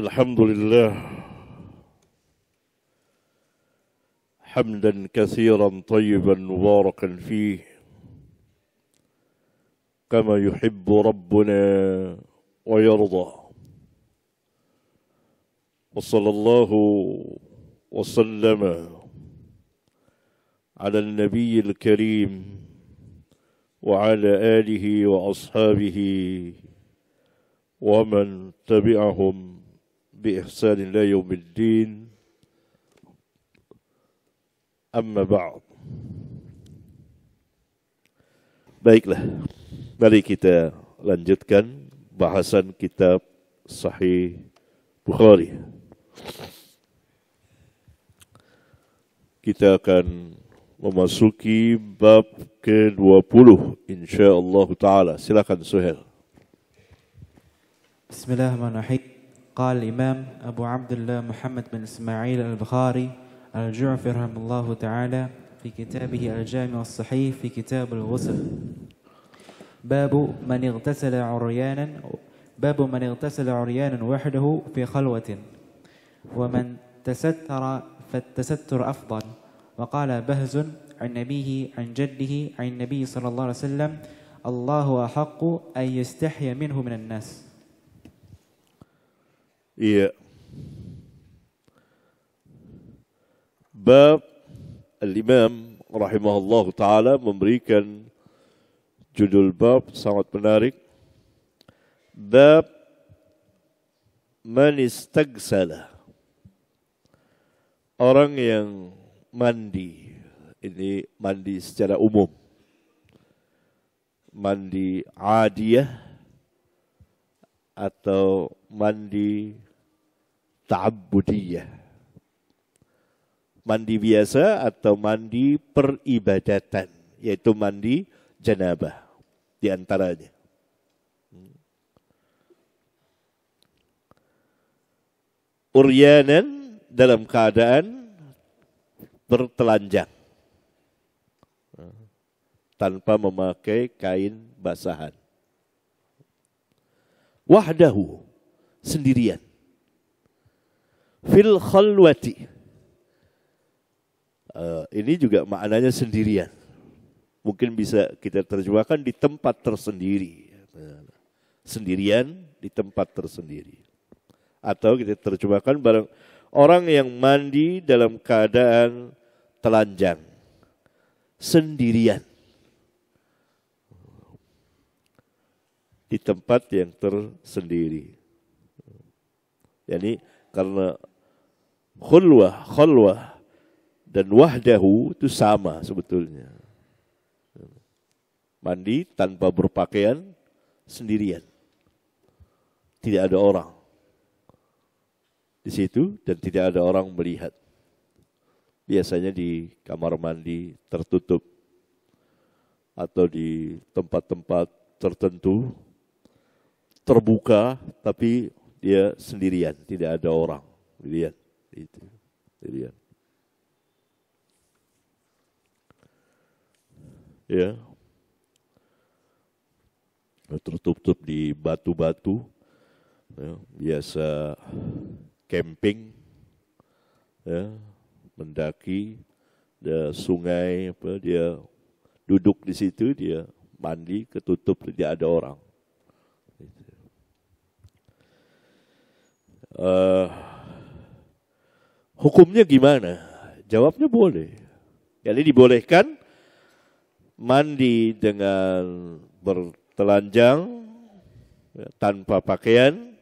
الحمد لله حمدا كثيرا طيبا مباركا فيه كما يحب ربنا ويرضى، وصلى الله وسلم على النبي الكريم وعلى آله وأصحابه ومن تبعهم بإحسان إلى يوم الدين. Amma ba'd. Baiklah, mari kita lanjutkan bahasan kitab Sahih Bukhari. Kita akan memasuki bab ke-20 insyaallah taala. Silakan Suhail. Bismillahirrahmanirrahim. قال الإمام أبو عبد الله محمد بن إسماعيل البخاري الجعفي رحمه الله تعالى في كتابه الجامع الصحيح في كتاب الغسل باب من اغتسل عريانا وحده في خلوة ومن تستر فالتستر أفضل. وقال بهز عن أبيه عن جده عن النبي صلى الله عليه وسلم الله أحق أن يستحي منه من الناس. Iya. Bab Al-Imam rahimahullah ta'ala memberikan judul bab sangat menarik. Bab Man istagsala, orang yang mandi. Ini mandi secara umum, mandi adiyah atau mandi ta'abbudiyah, mandi biasa atau mandi peribadatan, yaitu mandi janabah di antaranya. Uryanan, dalam keadaan bertelanjang tanpa memakai kain basahan. Wahdahu, sendirian. Fil khalwati, ini juga maknanya sendirian. Mungkin bisa kita terjemahkan di tempat tersendiri. Sendirian di tempat tersendiri. Atau kita terjemahkan barang orang yang mandi dalam keadaan telanjang. Sendirian. Di tempat yang tersendiri. Yani karena khulwah dan wahdahu itu sama sebetulnya. Mandi tanpa berpakaian, sendirian. Tidak ada orang di situ dan tidak ada orang melihat. Biasanya di kamar mandi tertutup atau di tempat-tempat tertentu terbuka tapi dia sendirian, tidak ada orang. Lihat itu. Lihat. Ya. Tertutup di batu-batu. Ya, biasa camping. Ya, mendaki ada sungai apa, dia duduk di situ, dia mandi, ketutup, tidak ada orang. Hukumnya gimana? Jawabnya boleh. Jadi dibolehkan mandi dengan bertelanjang, tanpa pakaian,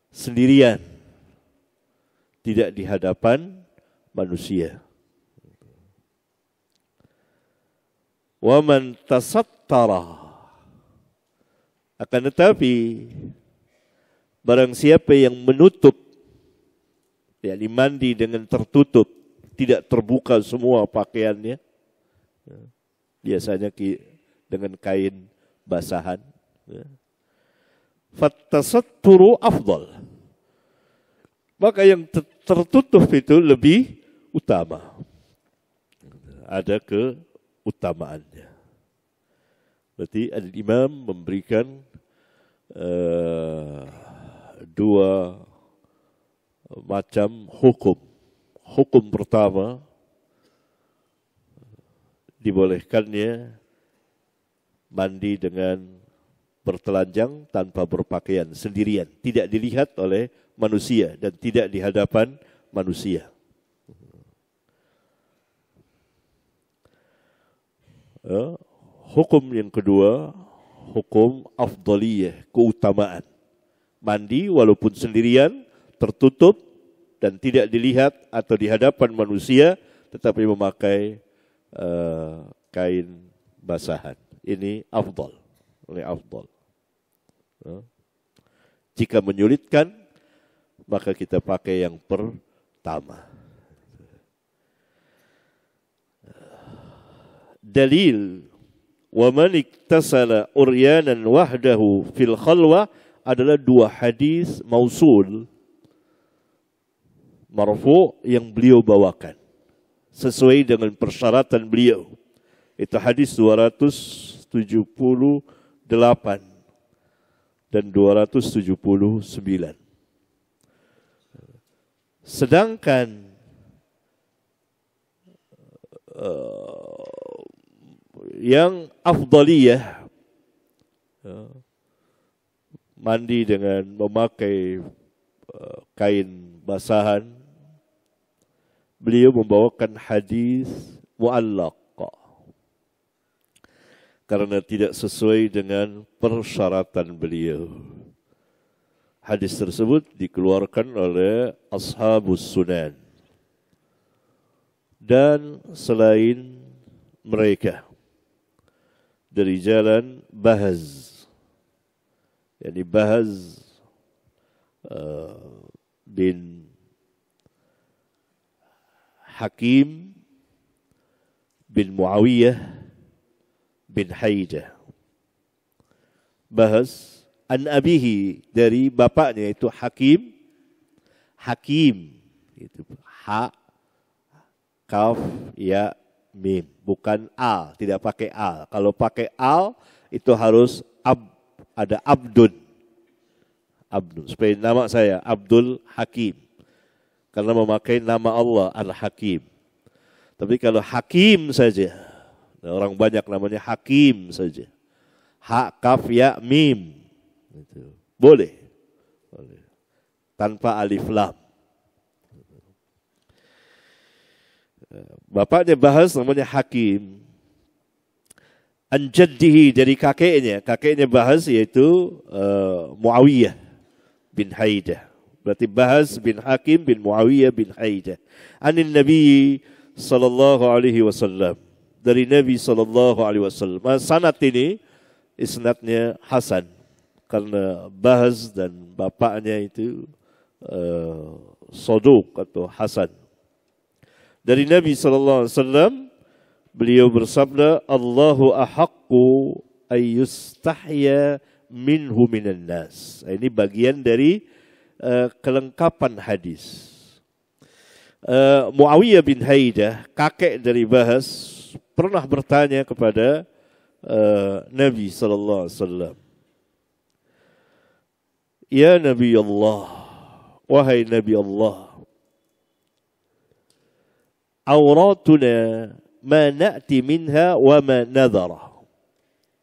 sendirian, tidak di hadapan manusia. Wa man tasattara, akan tetapi barang siapa yang menutup, yakni mandi dengan tertutup, tidak terbuka semua pakaiannya, biasanya dengan kain basahan, fattasatturu afdal, maka yang tertutup itu lebih utama, ada keutamaannya. Berarti Al-Imam memberikan dua macam hukum. Hukum pertama, dibolehkannya mandi dengan bertelanjang tanpa berpakaian sendirian, tidak dilihat oleh manusia dan tidak di hadapan manusia. Hukum yang kedua, hukum afdaliyah, keutamaan. Mandi walaupun sendirian, tertutup dan tidak dilihat atau di hadapan manusia, tetapi memakai kain basahan. Ini afdal, ini afdal. Jika menyulitkan, maka kita pakai yang pertama. Dalil wa man iktasala uryanan wahdahu fil khalwa adalah dua hadis mausul marfu yang beliau bawakan sesuai dengan persyaratan beliau. Itu hadis 278 dan 279. Sedangkan yang afdaliyah, mandi dengan memakai kain basahan, beliau membawakan hadis mu'allaq karena tidak sesuai dengan persyaratan beliau. Hadis tersebut dikeluarkan oleh ashabus sunan dan selain mereka dari jalan Bahz, yakni Bahz bin Hakim bin Muawiyah bin Haidah. Bahz an abihi, dari bapaknya itu Hakim. Hakim itu ha kaf ya mim, bukan al, tidak pakai al. Kalau pakai al itu harus ada abdun. Abdun, seperti nama saya Abdul Hakim, karena memakai nama Allah Al-Hakim. Tapi kalau Hakim saja, orang banyak namanya Hakim saja, ha kaf ya mim, itu boleh, tanpa alif lam. Bapaknya Bahz namanya Hakim. An jaddihi, dari kakeknya Bahz yaitu Muawiyah bin Haidah. Berarti Bahz bin Hakim bin Muawiyah bin Haidah. Anin Nabi sallallahu alaihi wasallam, dari Nabi sallallahu alaihi wasallam. Sanad ini isnadnya hasan karena Bahz dan bapaknya itu saduq atau hasan. Dari Nabi SAW, beliau bersabda, Allahu ahaqqu ayyustahya minhu minan nas. Ini bagian dari kelengkapan hadis. Muawiyah bin Haidah, kakek dari Bahz, pernah bertanya kepada Nabi SAW. Ya Nabi Allah, wahai Nabi Allah, auratuna ma na'ti minha wa ma nadhara.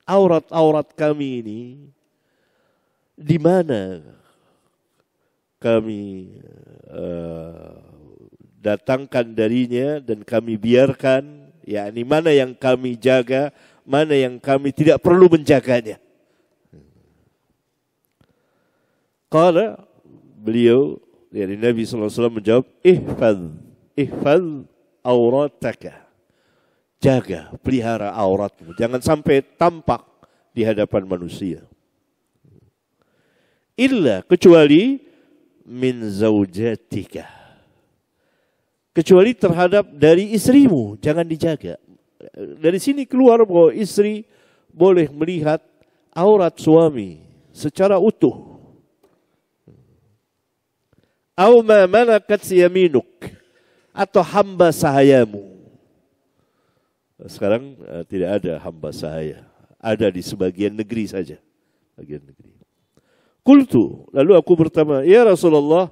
Aurat-aurat kami ini di mana kami datangkan darinya dan kami biarkan, yakni mana yang kami jaga, mana yang kami tidak perlu menjaganya. Qala, beliau dari Nabi SAW menjawab, ihfaz aurataka, jaga, pelihara auratmu, jangan sampai tampak di hadapan manusia. Illa, kecuali min zaujatika, kecuali terhadap dari istrimu, jangan dijaga. Dari sini keluar bahwa istri boleh melihat aurat suami secara utuh. Au ma malakat yaminuk, atau hamba sahayamu. Sekarang tidak ada hamba sahaya, ada di sebagian negeri saja, bagian negeri. Qultu, lalu aku bertanya, ya Rasulullah,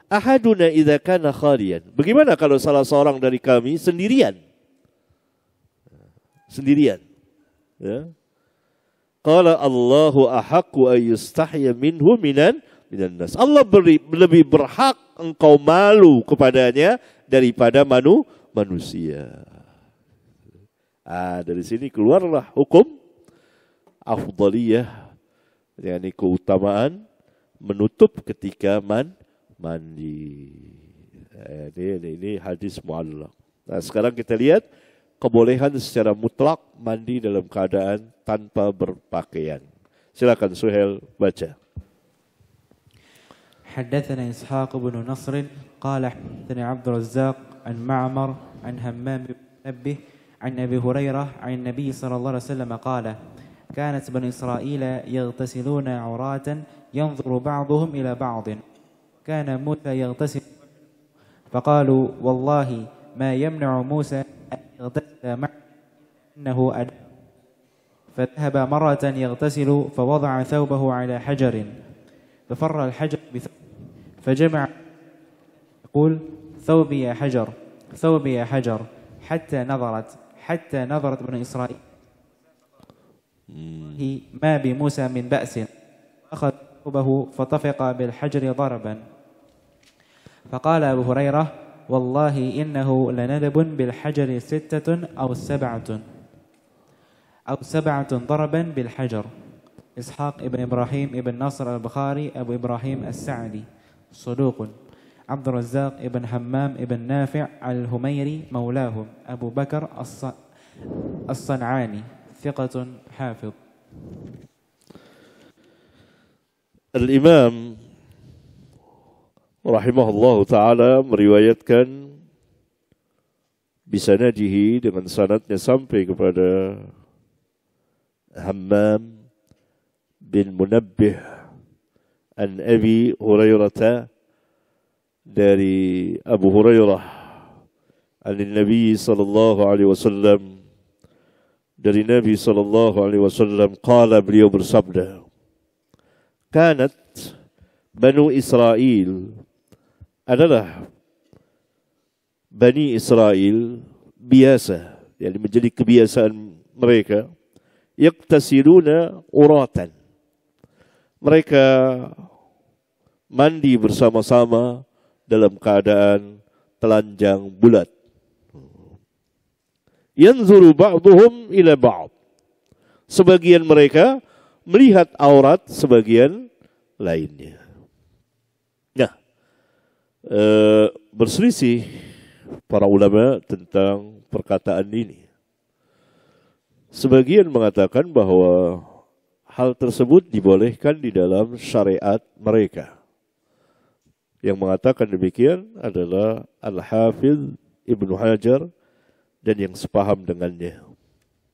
ahaduna idza kana khalian. Bagaimana kalau salah seorang dari kami sendirian? Sendirian. Ya. Qala Allahu ahaqqu ay yustahya minhu minan nas. Allah lebih berhak engkau malu kepadanya daripada manusia. Dari sini keluarlah hukum afdaliyah, yakni keutamaan menutup ketika mandi. Ini hadis mu'allaq. Nah, sekarang kita lihat kebolehan secara mutlak mandi dalam keadaan tanpa berpakaian. Silakan Suhail baca. حدثنا إسحاق بن نصر قال حدثنا عبد الرزاق عن معمر عن همام بن منبه عن أبي هريرة عن النبي صلى الله عليه وسلم قال كانت بني إسرائيل يغتسلون عراة ينظر بعضهم إلى بعض كان موسى يغتسل فقالوا والله ما يمنع موسى أن يغتسل معه إنه أدى فذهب مرة يغتسل فوضع ثوبه على حجر ففر الحجر فجمع يقول ثوبي يا حجر ثوبي يا حجر حتى نظرت بني إسرائيل ما بموسى من بأس أخذ ثوبه فطفق بالحجر ضربا فقال أبو هريرة والله إنه لندب بالحجر 6 أو 7 ضربا بالحجر. إسحاق ابن إبراهيم ابن نصر البخاري أبو إبراهيم السعدي صدوق. عبد الرزاق ابن حمام ابن نافع الهميري مولاهم أبو بكر الصنعاني ثقة حافظ. Al-Imam rahimahullah ta'ala meriwayatkan bisanadihi dengan sanadnya sampai kepada Hammam bin Munabbih an Abi Hurairah dari Abu Hurairah an Nabi sallallahu alaihi wasallam dari Nabi sallallahu alaihi wasallam qala, beliau bersabda, kanat Banu Israel adalah Bani Israel biasa, yani menjadi kebiasaan mereka, yaktasiluna uratan, mereka mandi bersama-sama dalam keadaan telanjang bulat. Yanzuru ba'duhum ila ba'd, sebagian mereka melihat aurat sebagian lainnya. Nah, berselisih para ulama tentang perkataan ini. Sebagian mengatakan bahwa hal tersebut dibolehkan di dalam syariat mereka. Yang mengatakan demikian adalah Al-Hafidh Ibnu Hajar dan yang sepaham dengannya.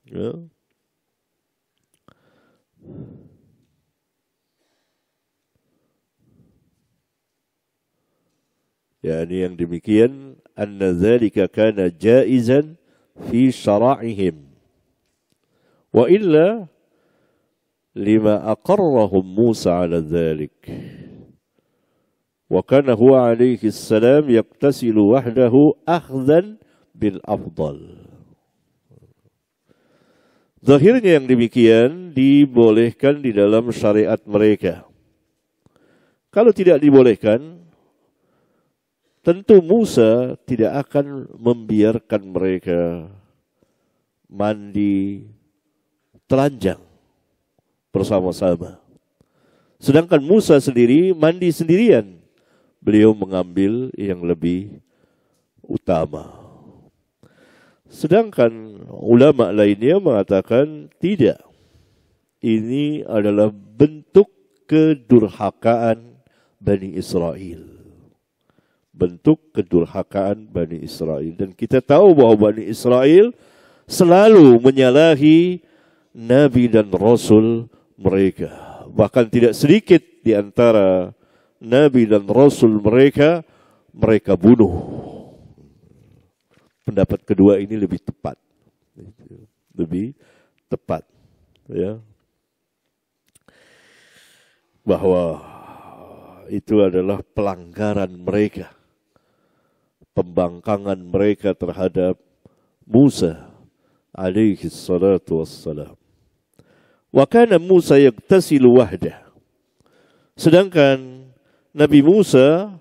Ya. Yani yang demikian, anna dzalika kana jaizan fi syara'ihim. Wa illa lima aqarrahum Musa ala dzalik. Wa kana huwa alaihi salam yaqtasilu wahdahu akhdhan bil afdal. Zahirnya yang demikian dibolehkan di dalam syariat mereka. Kalau tidak dibolehkan, tentu Musa tidak akan membiarkan mereka mandi telanjang bersama-sama. Sedangkan Musa sendiri mandi sendirian. Beliau mengambil yang lebih utama. Sedangkan ulama lainnya mengatakan tidak. Ini adalah bentuk kedurhakaan Bani Israel. Bentuk kedurhakaan Bani Israel. Dan kita tahu bahwa Bani Israel selalu menyalahi Nabi dan Rasul mereka. Bahkan tidak sedikit di antara Nabi dan Rasul mereka bunuh. Pendapat kedua ini lebih tepat. Lebih tepat. Ya. Bahwa itu adalah pelanggaran mereka, pembangkangan mereka terhadap Musa alaihi salatu wassalam. Wa kana Musa yaktasilu wahdah. Sedangkan Nabi Musa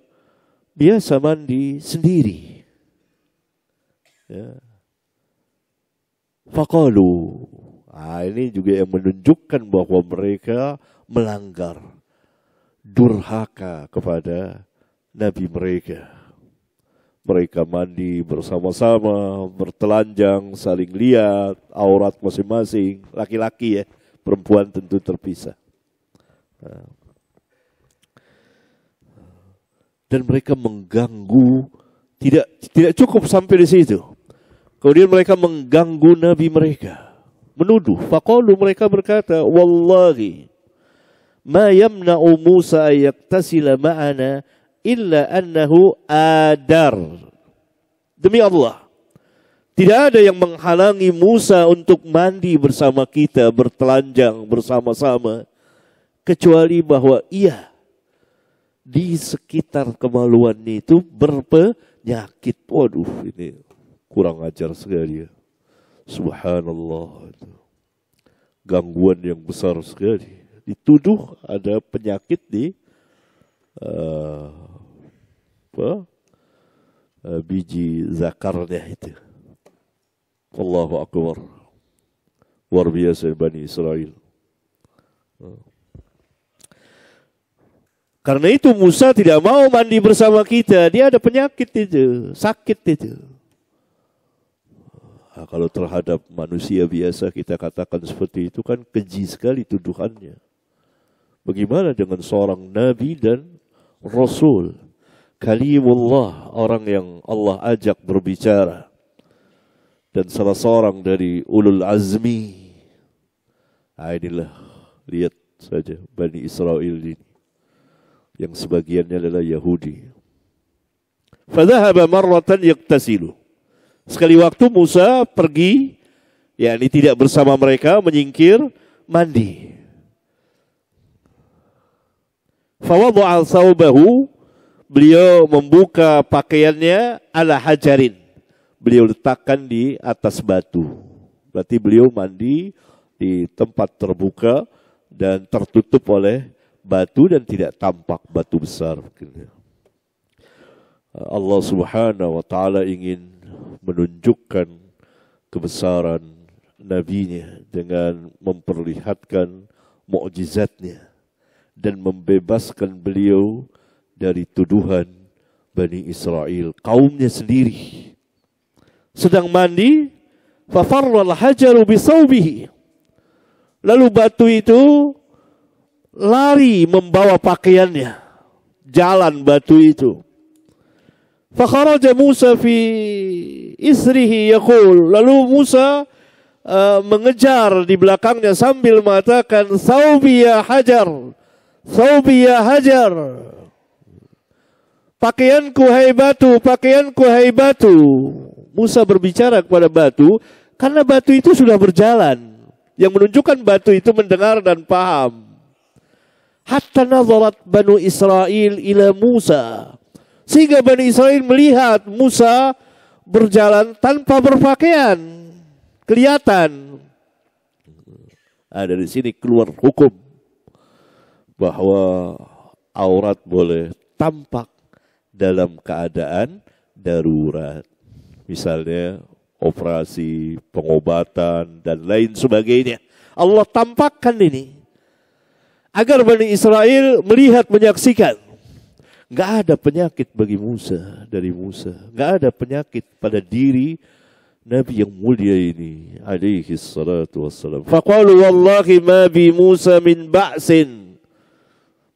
biasa mandi sendiri. Ya. Faqalu. Ini juga yang menunjukkan bahwa mereka melanggar, durhaka kepada Nabi mereka. Mereka mandi bersama-sama, bertelanjang, saling lihat aurat masing-masing. Laki-laki ya, perempuan tentu terpisah. Dan mereka mengganggu, tidak cukup sampai di situ. Kemudian mereka mengganggu Nabi mereka, menuduh. Faqalu, mereka berkata, wallahi ma yamna'u Musa yaktasila ma'ana illa annahu adar. Demi Allah, tidak ada yang menghalangi Musa untuk mandi bersama kita, bertelanjang bersama-sama, kecuali bahwa ia di sekitar kemaluan itu berpenyakit. Waduh, ini kurang ajar sekali ya. Subhanallah. Gangguan yang besar sekali. Dituduh ada penyakit di biji zakarnya itu. Allahu Akbar. Luar biasa Bani Israel. Karena itu Musa tidak mau mandi bersama kita. Dia ada penyakit itu, sakit itu. Nah, kalau terhadap manusia biasa kita katakan seperti itu kan keji sekali tuduhannya. Bagaimana dengan seorang Nabi dan Rasul, Kalimullah, orang yang Allah ajak berbicara, dan salah seorang dari ulul azmi. Nah, inilah, lihat saja Bani Israel ini, yang sebagiannya adalah Yahudi. Fadhahaba marratan yaktasilu. Sekali waktu Musa pergi, yakni tidak bersama mereka, menyingkir, mandi. Fawadha'a thawbahu, beliau membuka pakaiannya ala hajarin. Beliau letakkan di atas batu. Berarti beliau mandi di tempat terbuka dan tertutup oleh batu dan tidak tampak batu besar. Allah Subhanahu wa taala ingin menunjukkan kebesaran nabinya dengan memperlihatkan mukjizatnya dan membebaskan beliau dari tuduhan Bani Israel, kaumnya sendiri. Sedang mandi, fafarral hajaru bisawbihi. Lalu batu itu lari membawa pakaiannya, jalan batu itu. Fakharaja Musa fi isrihi yaqul. Lalu Musa mengejar di belakangnya sambil mengatakan, Thawbi ya hajar, Thawbi ya hajar. Pakaianku hai batu, pakaianku hai batu. Musa berbicara kepada batu karena batu itu sudah berjalan, yang menunjukkan batu itu mendengar dan paham. Hatta nazarat Banu Israel ila Musa, sehingga Bani Israel melihat Musa berjalan tanpa berpakaian, kelihatan. Dari sini keluar hukum bahwa aurat boleh tampak dalam keadaan darurat. Misalnya operasi, pengobatan, dan lain sebagainya. Allah tampakkan ini agar Bani Israel melihat, menyaksikan. Gak ada penyakit bagi Musa, dari Musa. Gak ada penyakit pada diri Nabi yang mulia ini, alaihi salatu wassalam. Faqalu wallahi ma bi Musa min ba'sin.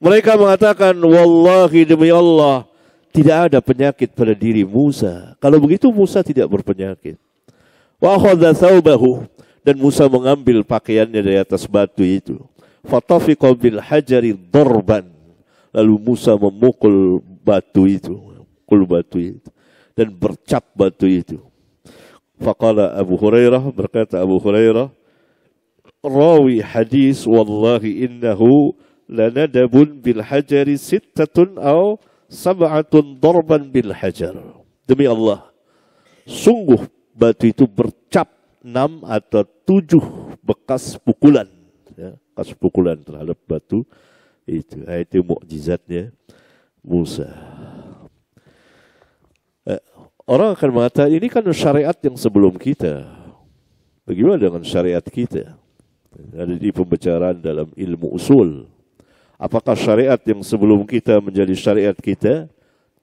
Mereka mengatakan, wallahi demi Allah, tidak ada penyakit pada diri Musa. Kalau begitu Musa tidak berpenyakit. Wa akhadha thawbahu, dan Musa mengambil pakaiannya dari atas batu itu. Fatafiqa bil hajari darban. Lalu Musa memukul batu itu, dan bercap batu itu. Faqala Abu Hurairah, berkata Abu Hurairah, rawi hadis, wallahi innahu lanadabun bil hajari sittatun aw sab'atun darban bil hajar. Demi Allah, sungguh batu itu bercap 6 atau 7 bekas pukulan, ya, bekas pukulan terhadap batu itu. Itu mukjizatnya Musa. Orang akan mengatakan ini kan syariat yang sebelum kita. Bagaimana dengan syariat kita? Ada di pembicaraan dalam ilmu usul. Apakah syariat yang sebelum kita menjadi syariat kita?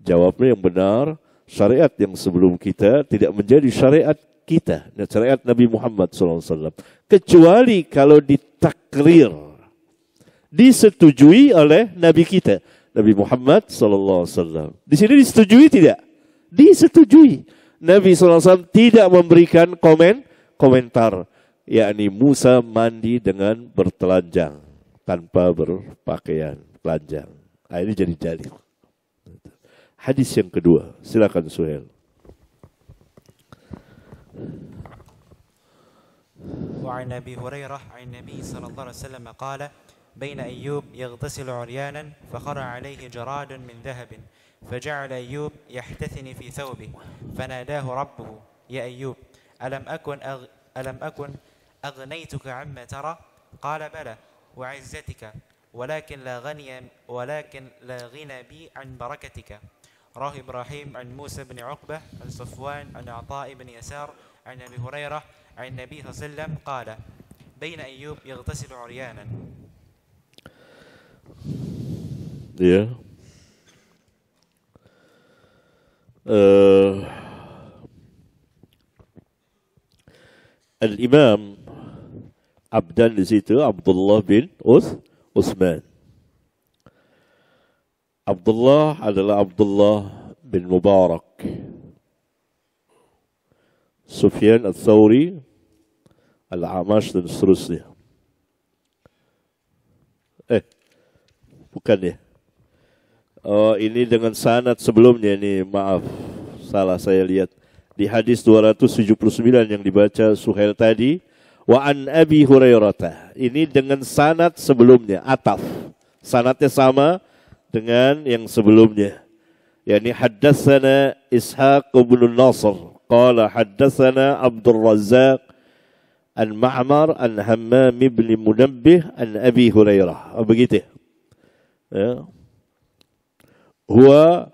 Jawabnya yang benar, syariat yang sebelum kita tidak menjadi syariat kita, syariat Nabi Muhammad SAW. Kecuali kalau ditakrir, disetujui oleh Nabi kita, Nabi Muhammad SAW. Di sini disetujui tidak? Disetujui. Nabi SAW tidak memberikan komentar, yakni Musa mandi dengan bertelanjang tanpa berpakaian telanjang. Ini jadi dalil. Hadis yang kedua, silakan Suhail. وعن أبي هريرة عن النبي صلى الله عليه وسلم قال بين أيوب يغتسل عريانا فخر عليه جراد من ذهب فجعل أيوب يحتثني في ثوبه فناداه ربه يا أيوب ألم أكن أغنيتك عما ترى قال بلى وعزتك ولكن لا غنى بي عن بركتك. رواه إبراهيم عن موسى بن عقبة عن صفوان عن عطاء بن يسار عن أبي هريرة عن النبي صلى الله عليه وسلم قال بين أيوب يغتسل عريانا. Ya. Al-Imam Abdan di situ Abdullah bin Utsman. Abdullah adalah Abdullah bin Mubarak. Sufyan Ats-Tsauri, Al-Amash dan seterusnya. Bukan ya? Oh, ini dengan sanad sebelumnya nih, maaf. Salah saya lihat. Di hadis 279 yang dibaca Suhail tadi, wa an Abi Hurairah. Ini dengan sanad sebelumnya, ataf. Sanadnya sama dengan yang sebelumnya. Yani haddatsana Ishaq bin Nasr qala haddatsana Abdul Razzaq an Ma'mar an Hammam bin Munabbih an Abi Hurairah. Begitu. Ya. Huwa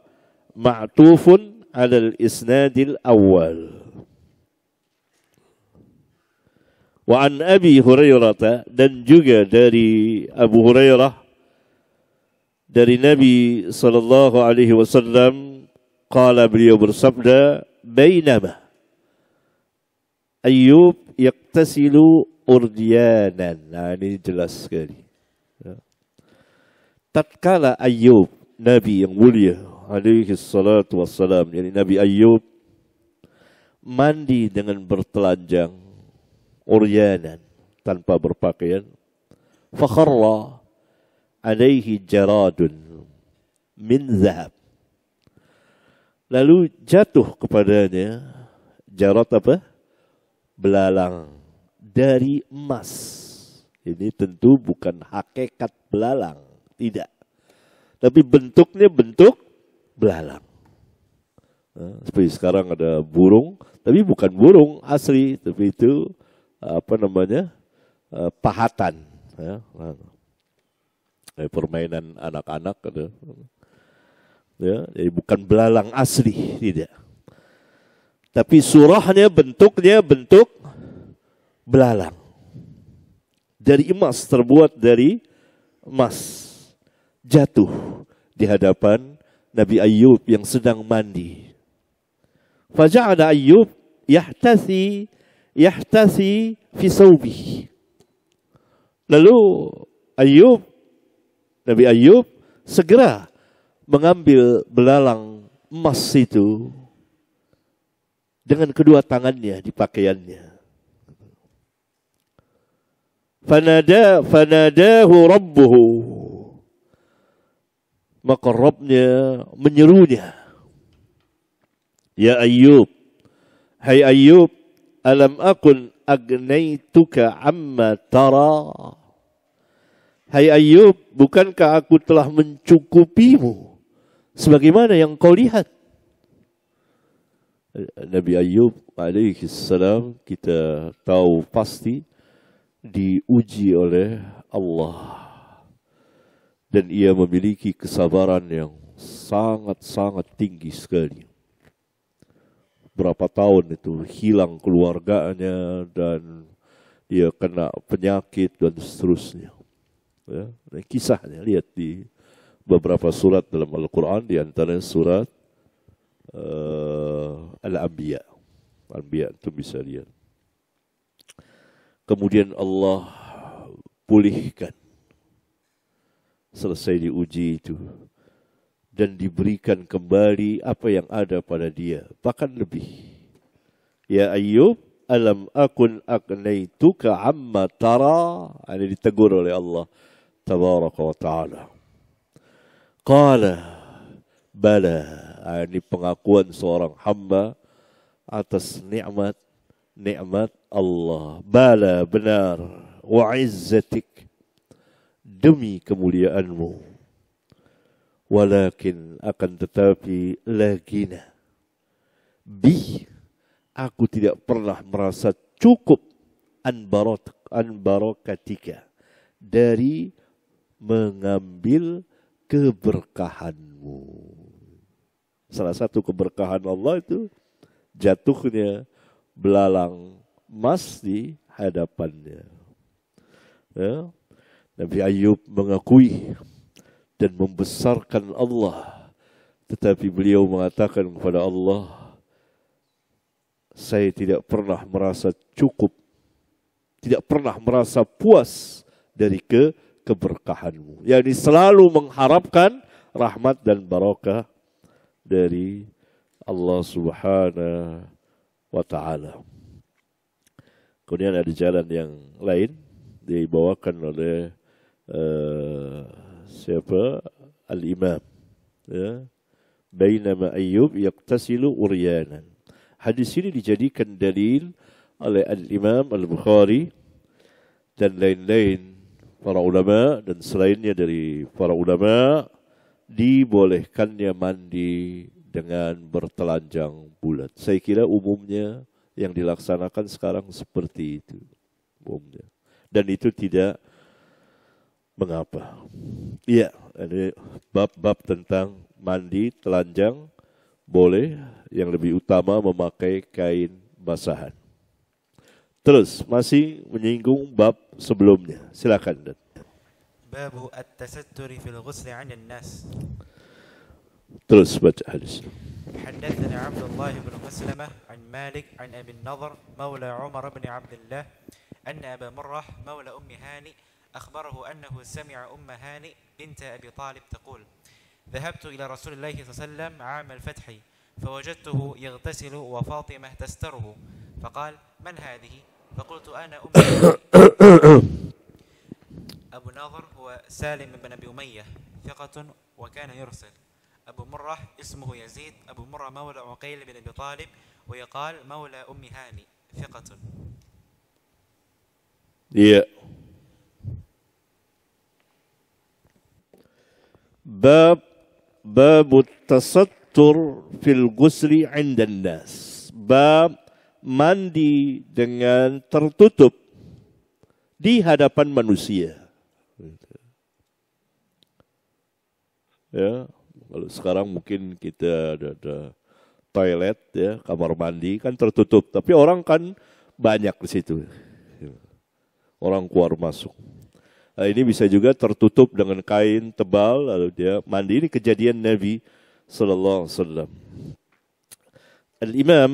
ma'tufun 'ala al-isnadil awal. Wa an Abi Hurairah, dan juga dari Abu Hurairah dari Nabi sallallahu alaihi wasallam, qala, beliau bersabda, bainama Ayyub yaqtasilu urdiyanan. Nah, ini jelas sekali. Tatkala Ayyub, Nabi yang mulia alaihi salatu wassalam, yani Nabi Ayyub mandi dengan bertelanjang, uryanan, tanpa berpakaian, fakharra alaihi jaradun min zahab. Lalu jatuh kepadanya jarad apa? Belalang dari emas. Ini tentu bukan hakikat belalang, tidak. Tapi bentuknya bentuk belalang. Seperti sekarang ada burung, tapi bukan burung asli, tapi itu pahatan. Permainan anak-anak ada. Ya, jadi bukan belalang asli, tidak. Tapi surahnya, bentuknya bentuk belalang. Dari emas, terbuat dari emas. Jatuh di hadapan Nabi Ayyub yang sedang mandi. Faja'ala Ayyub yahtasi fi sawbihi. Lalu Nabi Ayyub segera mengambil belalang emas itu dengan kedua tangannya di pakaiannya. Fanadahu rabbuhu. Maka Rabbnya menyerunya. Ya Ayyub, hai Ayyub, alam akun agnaituka amma tara. Hai Ayub, bukankah aku telah mencukupimu sebagaimana yang kau lihat? Nabi Ayub alaihi salam kita tahu pasti diuji oleh Allah. Dan ia memiliki kesabaran yang sangat-sangat tinggi sekali. Berapa tahun itu hilang keluarganya dan dia kena penyakit dan seterusnya. Ya, kisahnya lihat di beberapa surat dalam Al-Quran, di antaranya surat Al-Anbiya. Al-Anbiya itu bisa lihat. Kemudian Allah pulihkan. Selesai diuji itu. Dan diberikan kembali apa yang ada pada dia. Bahkan lebih. Ya Ayyub, alam akun aqnaituka amma tara. Ini ditegur oleh Allah Tabaraka wa ta'ala. Qala bala. Ini pengakuan seorang hamba atas nikmat Allah. Bala, benar. Wa izzatik, demi kemuliaanmu. Walakin, akan tetapi, lagina bi, aku tidak pernah merasa cukup an barakatika, dari mengambil keberkahanmu. Salah satu keberkahan Allah itu jatuhnya belalang emas di hadapannya. Ya. Nabi Ayub mengakui dan membesarkan Allah, tetapi beliau mengatakan kepada Allah, saya tidak pernah merasa cukup, tidak pernah merasa puas dari keberkahanmu. Yani selalu mengharapkan rahmat dan barakah dari Allah Subhanahu wa ta'ala. Kemudian ada jalan yang lain dibawakan oleh siapa? Al-Imam. Ya. Bainama Ayyub yaqtasilu uryanan. Hadis ini dijadikan dalil oleh Al-Imam Al-Bukhari dan lain-lain para ulama, dan selainnya dari para ulama, dibolehkannya mandi dengan bertelanjang bulat. Saya kira umumnya yang dilaksanakan sekarang seperti itu. Umumnya. Dan itu tidak mengapa. Iya, ada bab-bab tentang mandi telanjang boleh, yang lebih utama memakai kain basahan. Terus masih menyinggung bab sebelumnya. Silakan. Babu at-tasatturi fil ghusli 'ala an-nas. Terus baca hadis. حدثنا عبد الله بن مسلمة عن مالك عن أبي النضر مولى عمر بن عبد الله أن أبا مرة مولى أم هانئ أخبره أنه سمع أم هانئ بنت أبي طالب تقول ذهبت إلى رسول الله صلى الله عليه وسلم عام الفتح فوجدته يغتسل وفاطمة تستره فقال من هذه؟ فقلت أنا أم أبو ناظر هو سالم بن أبي أمية ثقة وكان يرسل. أبو مرة اسمه يزيد أبو مرة مولى عقيل بن أبي طالب ويقال مولى أم هاني ثقة. Iya. Bab tasattur fil ghusli 'inda an-nas. Bab mandi dengan tertutup di hadapan manusia. Ya, kalau sekarang mungkin kita ada toilet ya, kamar mandi kan tertutup, tapi orang kan banyak di situ. Orang keluar masuk. Nah, ini bisa juga tertutup dengan kain tebal lalu dia mandi. Ini kejadian Nabi sallallahu alaihi wasallam. Al-Imam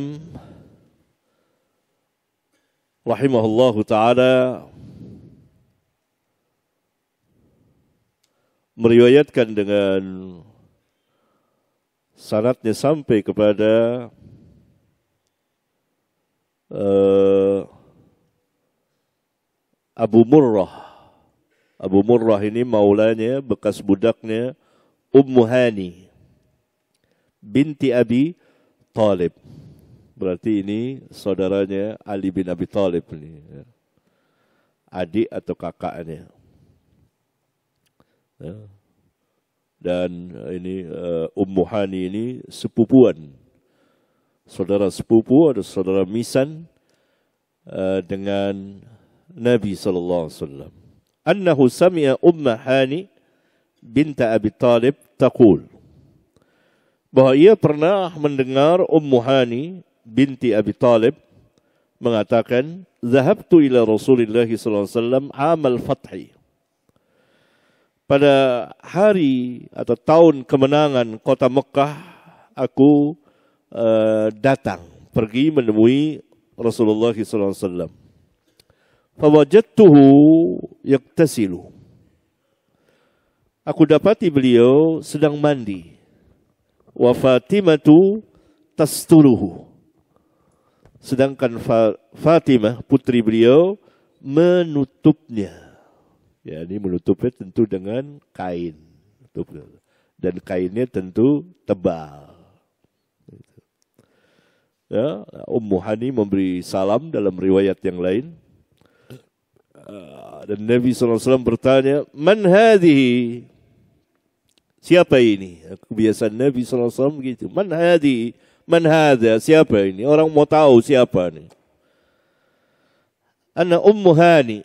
rahimahullahu taala meriwayatkan dengan sanadnya sampai kepada Abu Murrah. Abu Murrah ini maulanya, bekas budaknya Ummu Hani binti Abi Talib. Berarti ini saudaranya Ali bin Abi Talib ini. Adik atau kakaknya. Ya. Dan ini Ummu Hani ini sepupuan, saudara sepupu atau saudara misan dengan Nabi sallallahu alaihi wasallam. Annahu sami'a Ummu Hani bint Abi Talib taqul, bahwa ia pernah mendengar Ummu Hani binti Abi Talib mengatakan, "Zahabtu ila Rasulillah sallallahu alaihi wasallam amal fathi." Pada hari atau tahun kemenangan kota Mekah, aku datang pergi menemui Rasulullah sallallahu alaihi wasallam. Fawajadtuhu yaktasilu. Aku dapati beliau sedang mandi. Wa Fatimatu tasturuhu. Sedangkan Fatimah putri beliau menutupnya. Ya, ini menutupnya tentu dengan kain. Dan kainnya tentu tebal. Ya, Ummu Hani memberi salam dalam riwayat yang lain. Dan Nabi SAW bertanya, "Man hadhihi?" Siapa ini? Kebiasaan Nabi SAW begitu. "Man hadhihi? Man hadha?" Siapa ini? Orang mau tahu siapa ini. "Ana Ummu Hani."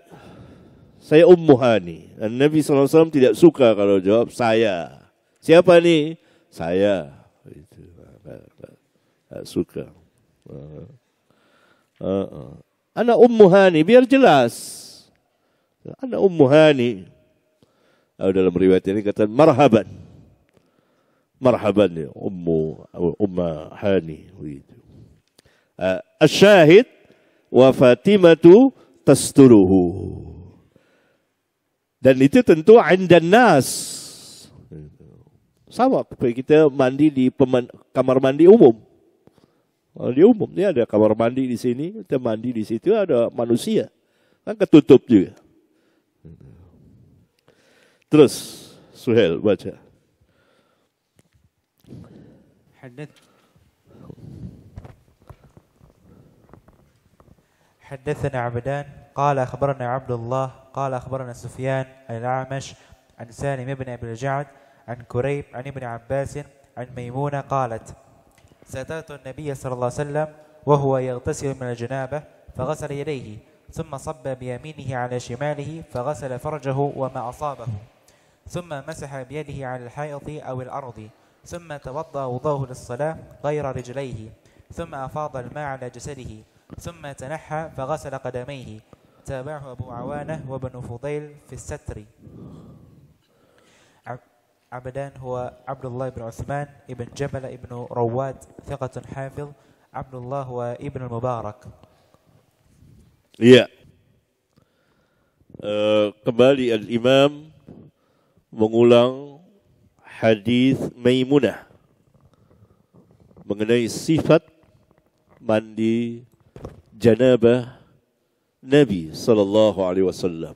Saya Ummu Hani. Dan Nabi SAW tidak suka kalau jawab saya. Siapa ini? Saya. Itu. Tak suka. Ana Ummu Hani, biar jelas. Ana Ummu Hani. Dalam riwayat ini kata marhaban. Marhaban ya Ummu Hani. Asyahid wa Fatimatu tasturuhu. Dan itu tentu 'indan nas. Sama seperti kita mandi di kamar mandi umum. Di umum ini ada kamar mandi di sini, kita mandi di situ ada manusia. Kan ketutup juga. Terus Suhail baca. حدثنا عبدان قال أخبرنا عبد الله قال أخبرنا سفيان الأعمش عن سالم بن أبي الجعد عن كريب عن ابن عباس عن ميمونة قالت سترت النبي صلى الله عليه وسلم وهو يغتسل من الجنابة فغسل يديه ثم صب بيمينه على شماله فغسل فرجه وما أصابه ثم مسح بيده على الحائط أو الأرض ثم توضأ وضوءه للصلاة غير رجليه ثم أفاض الماء على جسده ثم تنحى فغسل قدميه. تابعه أبو عوانة وابن فضيل في الستر. عبدان هو عبد الله بن عثمان ابن جبل ابن رواد ثقة حافظ. عبد الله هو ابن المبارك. Iya. Kembali Al-Imam mengulang hadis Maimunah mengenai sifat mandi janabah Nabi sallallahu alaihi wasallam.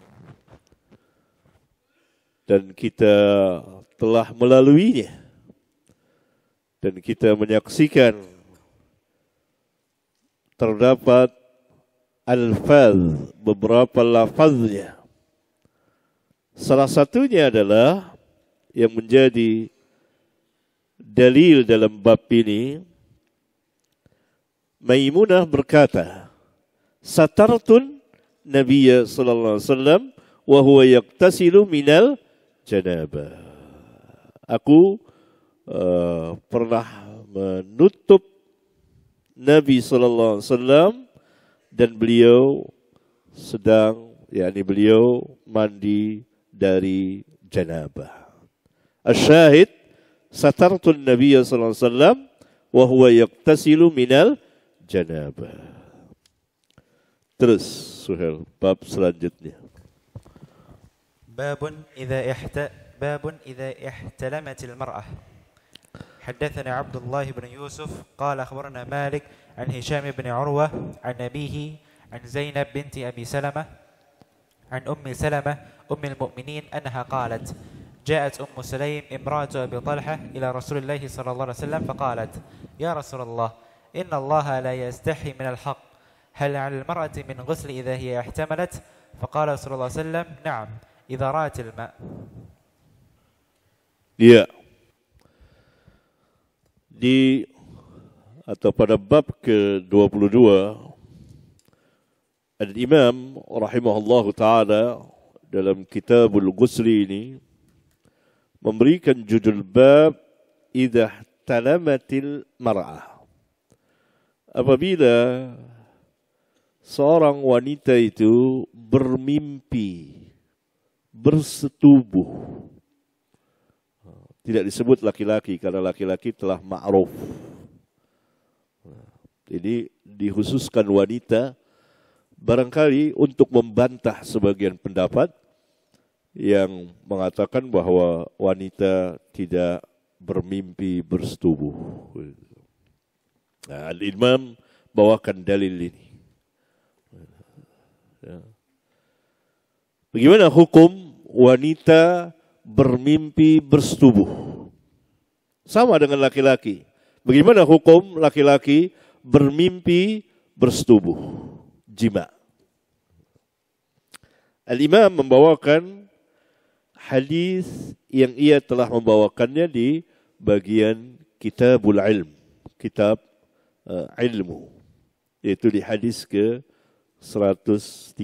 Dan kita telah melaluinya. Dan kita menyaksikan terdapat alfaz, beberapa lafaznya. Salah satunya adalah yang menjadi dalil dalam bab ini. Maimunah berkata, "Satartun Nabiya sallallahu alaihi wasallam wa huwa yaqtasilu minal janabah." Aku pernah menutup Nabi sallallahu alaihi wasallam dan beliau sedang beliau mandi dari janabah. Asyahid, satartun Nabiya sallallahu alaihi wasallam wa huwa yaqtasilu minal janabah. Terus Suhail, bab selanjutnya. باب إذا احتلمت المرأة. حدثنا عبد الله بن يوسف قال أخبرنا مالك عن هشام بن عروة عن أبيه عن زينب بنت أبي سلمة عن أم سلمة أم المؤمنين أنها قالت جاءت أم سليم امرأة أبي طلحة إلى رسول الله صلى الله عليه وسلم فقالت يا رسول الله إن الله لا يستحي من الحق هل على المرأة من غسل إذا هي احتملت؟ فقال رسول الله صلى الله عليه وسلم نعم إذا رأت الماء. Iya. Atau pada bab ke-22 Al-Imam rahimahullahu ta'ala dalam Kitabul Ghusli ini memberikan judul bab Idza talamatil mar'ah. Apabila seorang wanita itu bermimpi bersetubuh. Tidak disebut laki-laki karena laki-laki telah ma'ruf. Jadi dikhususkan wanita barangkali untuk membantah sebagian pendapat yang mengatakan bahwa wanita tidak bermimpi bersetubuh. Nah, Al-Imam bawakan dalil ini. Bagaimana hukum wanita bermimpi bersetubuh? Sama dengan laki-laki. Bagaimana hukum laki-laki bermimpi bersetubuh? Jima. Al-Imam membawakan hadis yang ia telah membawakannya di bagian Kitabul Ilm, kitab ilmu, yaitu di hadis ke 130.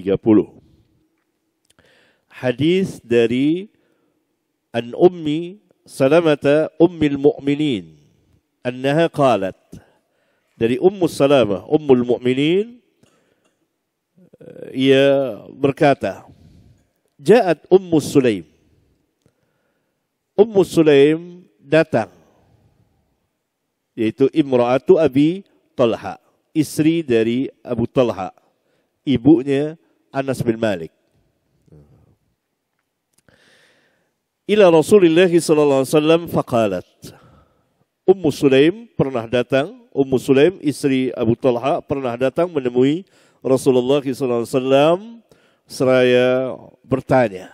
Hadis dari an Ummi Salamah Ummil Mu'minin annaha qalat, dari Ummu Salamah Ummul Mu'minin, ia berkata, Ja'at Ummu Sulaim, Ummu Sulaim datang, yaitu Imra'atu Abi Talha, istri dari Abu Talha, ibunya Anas bin Malik. Ila Rasulullah sallallahu alaihi wasallam faqalat. Ummu Sulaim pernah datang, Ummu Sulaim istri Abu Talha pernah datang menemui Rasulullah sallallahu alaihi wasallam seraya bertanya,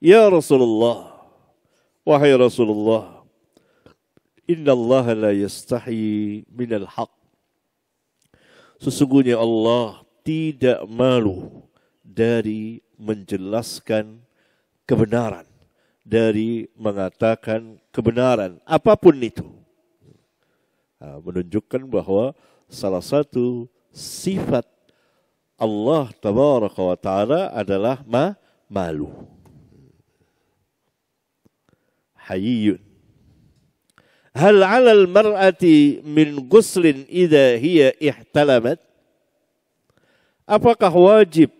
Ya Rasulullah, wahai Rasulullah, Inna Allah la yastahi minal haq. Sesungguhnya Allah tidak malu dari menjelaskan kebenaran, dari mengatakan kebenaran, apapun itu. Nah, menunjukkan bahwa salah satu sifat Allah tabaraka wa ta'ala adalah malu. Hayyun. Hal 'alal mar'ati min ghuslin idza hiya ihtalamat? Apakah wajib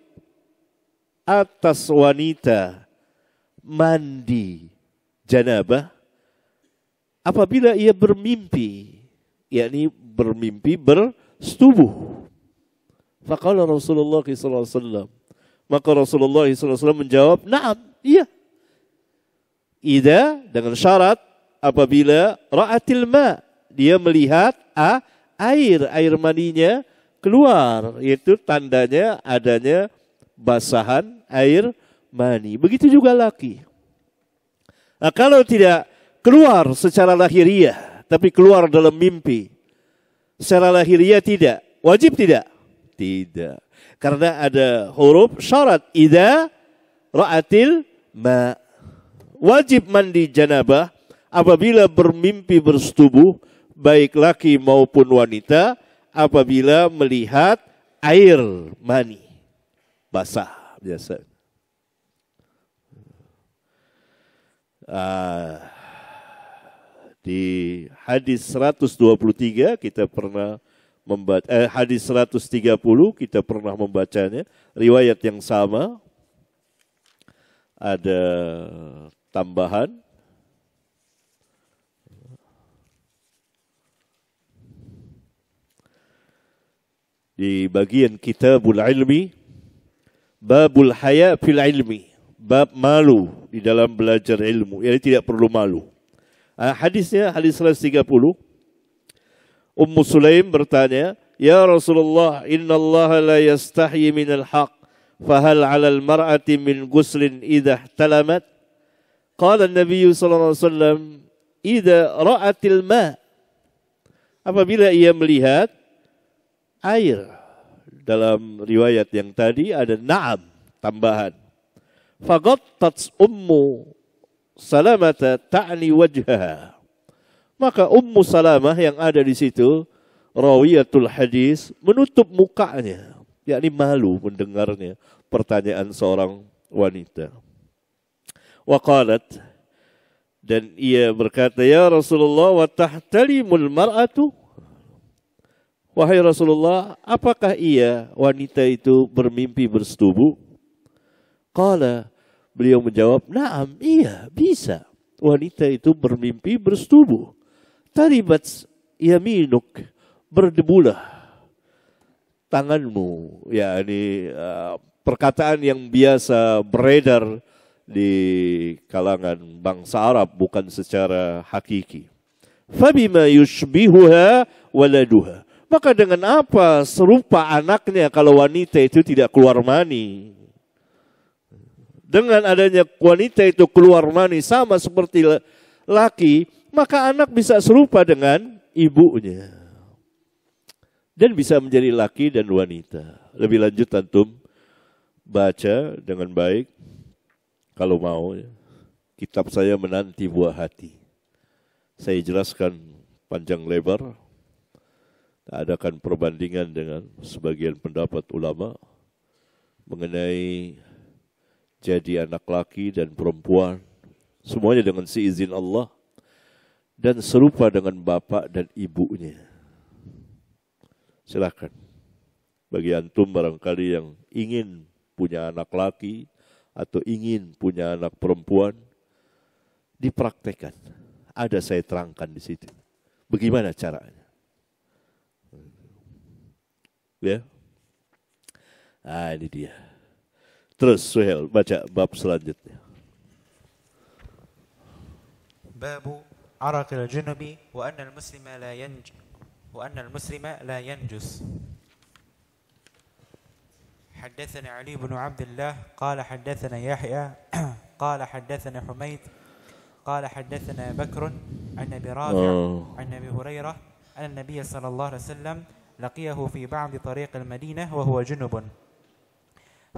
atas wanita mandi janabah apabila ia bermimpi, yakni bermimpi bersetubuh? Faqala Rasulullah sallallahu alaihi wasallam, maka Rasulullah sallallahu alaihi wasallam menjawab, "Na'am, iya." Idza, dengan syarat apabila ra'atil ma, dia melihat air maninya keluar, yaitu tandanya adanya basahan air mani. Begitu juga laki. Nah, kalau tidak keluar secara lahiriah, tapi keluar dalam mimpi, secara lahiriah tidak, wajib tidak? Tidak. Karena ada huruf syarat, idza ra'atil ma. Wajib mandi janabah apabila bermimpi bersetubuh, baik laki maupun wanita, apabila melihat air mani basah biasa. Di hadis 123 kita pernah membaca, hadis 130 kita pernah membacanya, riwayat yang sama, ada tambahan. Di bagian Kitabul Ilmi, Babul Haya fil Ilmi, bab malu di dalam belajar ilmu, jadi tidak perlu malu. Hadisnya hadis 130. Ummu Sulaim bertanya, Ya Rasulullah, inna Allah la yastahyi minal haq, fahal 'alal mar'ati min ghuslin idza ihtalamat? Qala an-nabiy sallallahu alaihi wasallam, idza ra'atil ma. Apabila ia melihat air. Dalam riwayat yang tadi ada na'am, tambahan. Faghattat Ummu Salamata ta'ni wajhaha. Maka Ummu Salamah yang ada di situ, rawiyatul hadis, menutup mukanya, yakni malu mendengarnya pertanyaan seorang wanita. Wa qalat, dan ia berkata, ya Rasulullah, wa tahtalimul mar'atu? Wahai Rasulullah, apakah wanita itu bermimpi bersetubuh? Qala, beliau menjawab, na'am, iya, bisa. Wanita itu bermimpi bersetubuh. Taribat yaminuk, berdebulah tanganmu. Ya, ini perkataan yang biasa beredar di kalangan bangsa Arab, bukan secara hakiki. Fabima yushbihuha waladuha. Maka dengan apa serupa anaknya kalau wanita itu tidak keluar mani? Dengan adanya wanita itu keluar mani sama seperti laki, maka anak bisa serupa dengan ibunya. Dan bisa menjadi laki dan wanita. Lebih lanjut antum baca dengan baik kalau mau. Kitab saya Menanti Buah Hati. Saya jelaskan panjang lebar. Adakan perbandingan dengan sebagian pendapat ulama mengenai jadi anak laki dan perempuan. Semuanya dengan seizin Allah. Dan serupa dengan bapak dan ibunya. Silakan. Bagi antum barangkali yang ingin punya anak laki atau ingin punya anak perempuan, dipraktekkan. Ada saya terangkan di situ. Bagaimana caranya? Ya. Ini dia. Terus Suhail baca bab selanjutnya. Babu عرق الجنب وأن المسلم لا ينجس. حدثنا علي بن عبد الله قال حدثنا يحيى قال حدثنا حميد قال حدثنا بكر عن أبي رافع عن أبي هريرة أن النبي صلى الله عليه وسلم لقيه في بعض طريق المدينة وهو جنب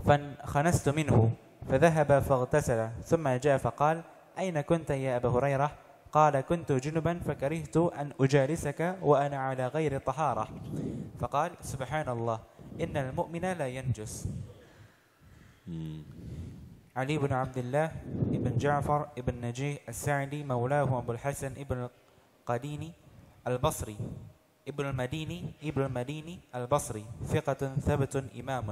فانخنست منه فذهب فاغتسل ثم جاء فقال أين كنت يا أبا هريرة؟ قال كنت جنبا فكرهت أن أجالسك وأنا على غير طهارة. فقال سبحان الله إن المؤمن لا ينجس. علي بن عبد الله ابن جعفر ابن نجيه السعدي مولاه أبو الحسن ابن القديني البصري ابن المديني البصري ثقة ثبت إمام.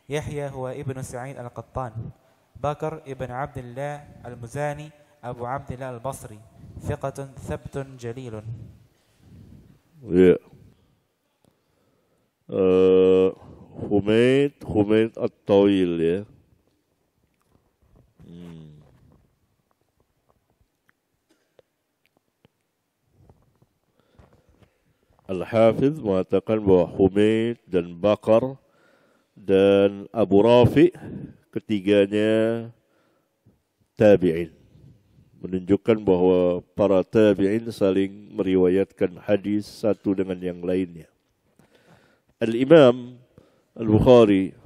يحيى هو ابن سعيد القطان. بكر ابن عبد الله المزاني أبو عبد الله البصري ثقة ثبت جليل. Humaid At-Tawil ya. Al-Hafidh mengatakan bahwa Humaid dan Bakar dan Abu Rafi ketiganya tabi'in. Menunjukkan bahwa para tabi'in saling meriwayatkan hadis satu dengan yang lainnya. Al-Imam Al-Bukhari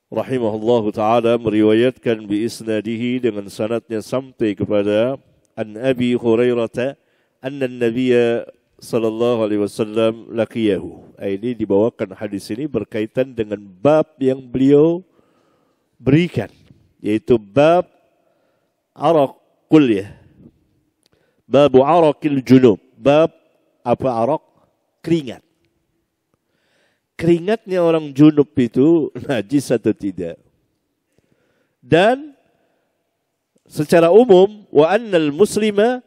rahimahullahu ta'ala meriwayatkan bi isnadihi dengan sanadnya sampai kepada An Abi Hurairah anna Nabiya sallallahu alaihi wasallam laqiyahu. Ini dibawakan hadis ini berkaitan dengan bab yang beliau berikan, yaitu bab araq kuliah. Bab araqil junub. Bab apa araq? Keringat. Keringatnya orang junub itu najis atau tidak. Dan secara umum wa annal muslima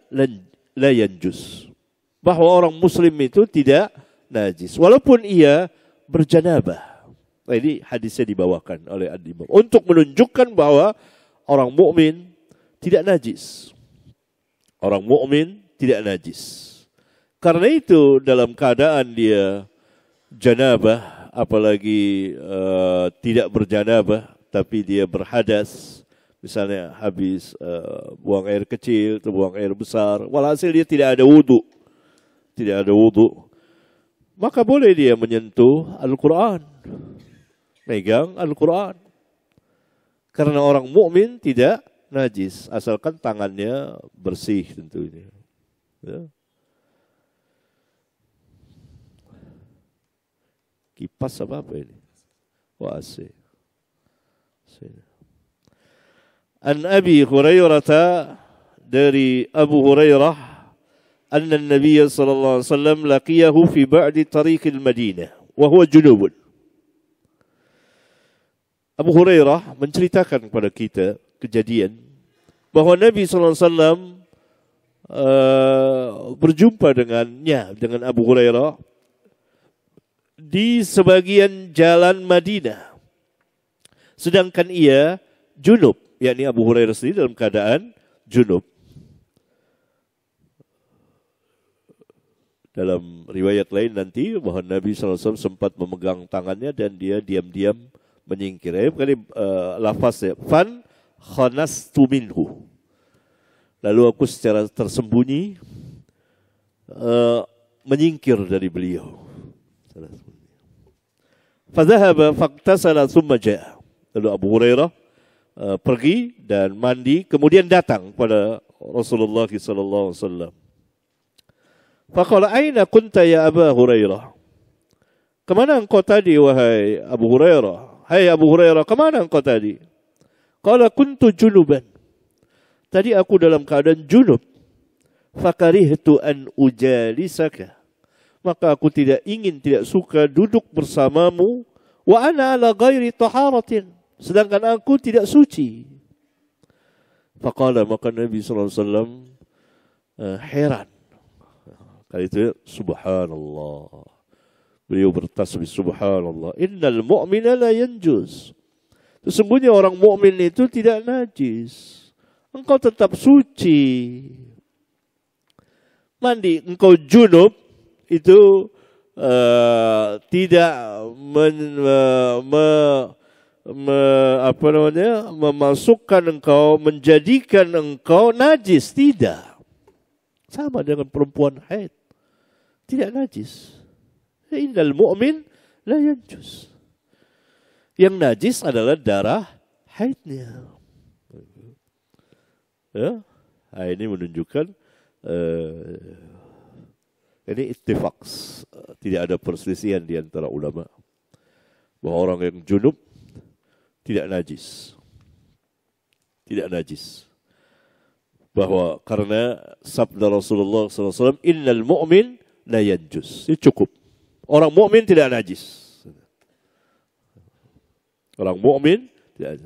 la yanjus. Bahwa orang muslim itu tidak najis walaupun ia berjanabah. Nah, ini hadisnya dibawakan oleh Ad-Imam untuk menunjukkan bahwa orang mukmin tidak najis. Orang mukmin tidak najis. Karena itu dalam keadaan dia janabah, apalagi tidak berjanabah, tapi dia berhadas, misalnya habis buang air kecil atau buang air besar, walhasil dia tidak ada wudu, maka boleh dia menyentuh Al-Quran, megang Al-Quran. Karena orang mukmin tidak najis asalkan tangannya bersih tentunya. Ya. Kipas apa ini? Wah, AC. An Abi Hurairah, dari Abu Hurairah, anna Nabi sallallahu alaihi wasallam laqiyahu fi ba'di tariq al-Madinah wa huwa junubun. Abu Hurairah menceritakan kepada kita kejadian bahwa Nabi sallallahu alaihi wasallam berjumpa dengan Abu Hurairah di sebagian jalan Madinah. Sedangkan ia junub, yakni Abu Hurairah sendiri dalam keadaan junub. Dalam riwayat lain nanti bahwa Nabi SAW sempat memegang tangannya dan dia diam-diam menyingkir. Kali lafaznya fan khanastu minhu. Lalu aku secara tersembunyi menyingkir dari beliau. Fadhahaba faqtasala thumma jaa. Lalu Abu Hurairah pergi dan mandi, kemudian datang pada Rasulullah sallallahu alaihi wasallam. Faqala aina kunta ya Abu Hurairah? Kemana engkau tadi wahai Abu Hurairah? Hai Abu Hurairah, kemana engkau tadi? Qala kuntu junuban. Tadi aku dalam keadaan junub. Fakarihtu an ujalisaka. Maka aku tidak suka duduk bersamamu. Wa ana ala ghairi taharatin. Sedangkan aku tidak suci. Faqala, maka Nabi SAW heran. Kali itu subhanallah. Beliau bertasbih subhanallah. Innal mu'mina la yanjus. Sesungguhnya orang mukmin itu tidak najis. Engkau tetap suci. Mandi engkau junub itu tidak memasukkan engkau, menjadikan engkau najis, tidak. Sama dengan perempuan haid, tidak najis. Innal mu'min la yanjus. Yang najis adalah darah haidnya. Ya, nah, ini menunjukkan ini ittifaq, tidak ada perselisihan di antara ulama bahwa orang yang junub tidak najis. Tidak najis. Bahwa karena sabda Rasulullah SAW, innal mu'min la yanjus. Itu cukup. Orang mukmin tidak najis. Orang mukmin tidak najis.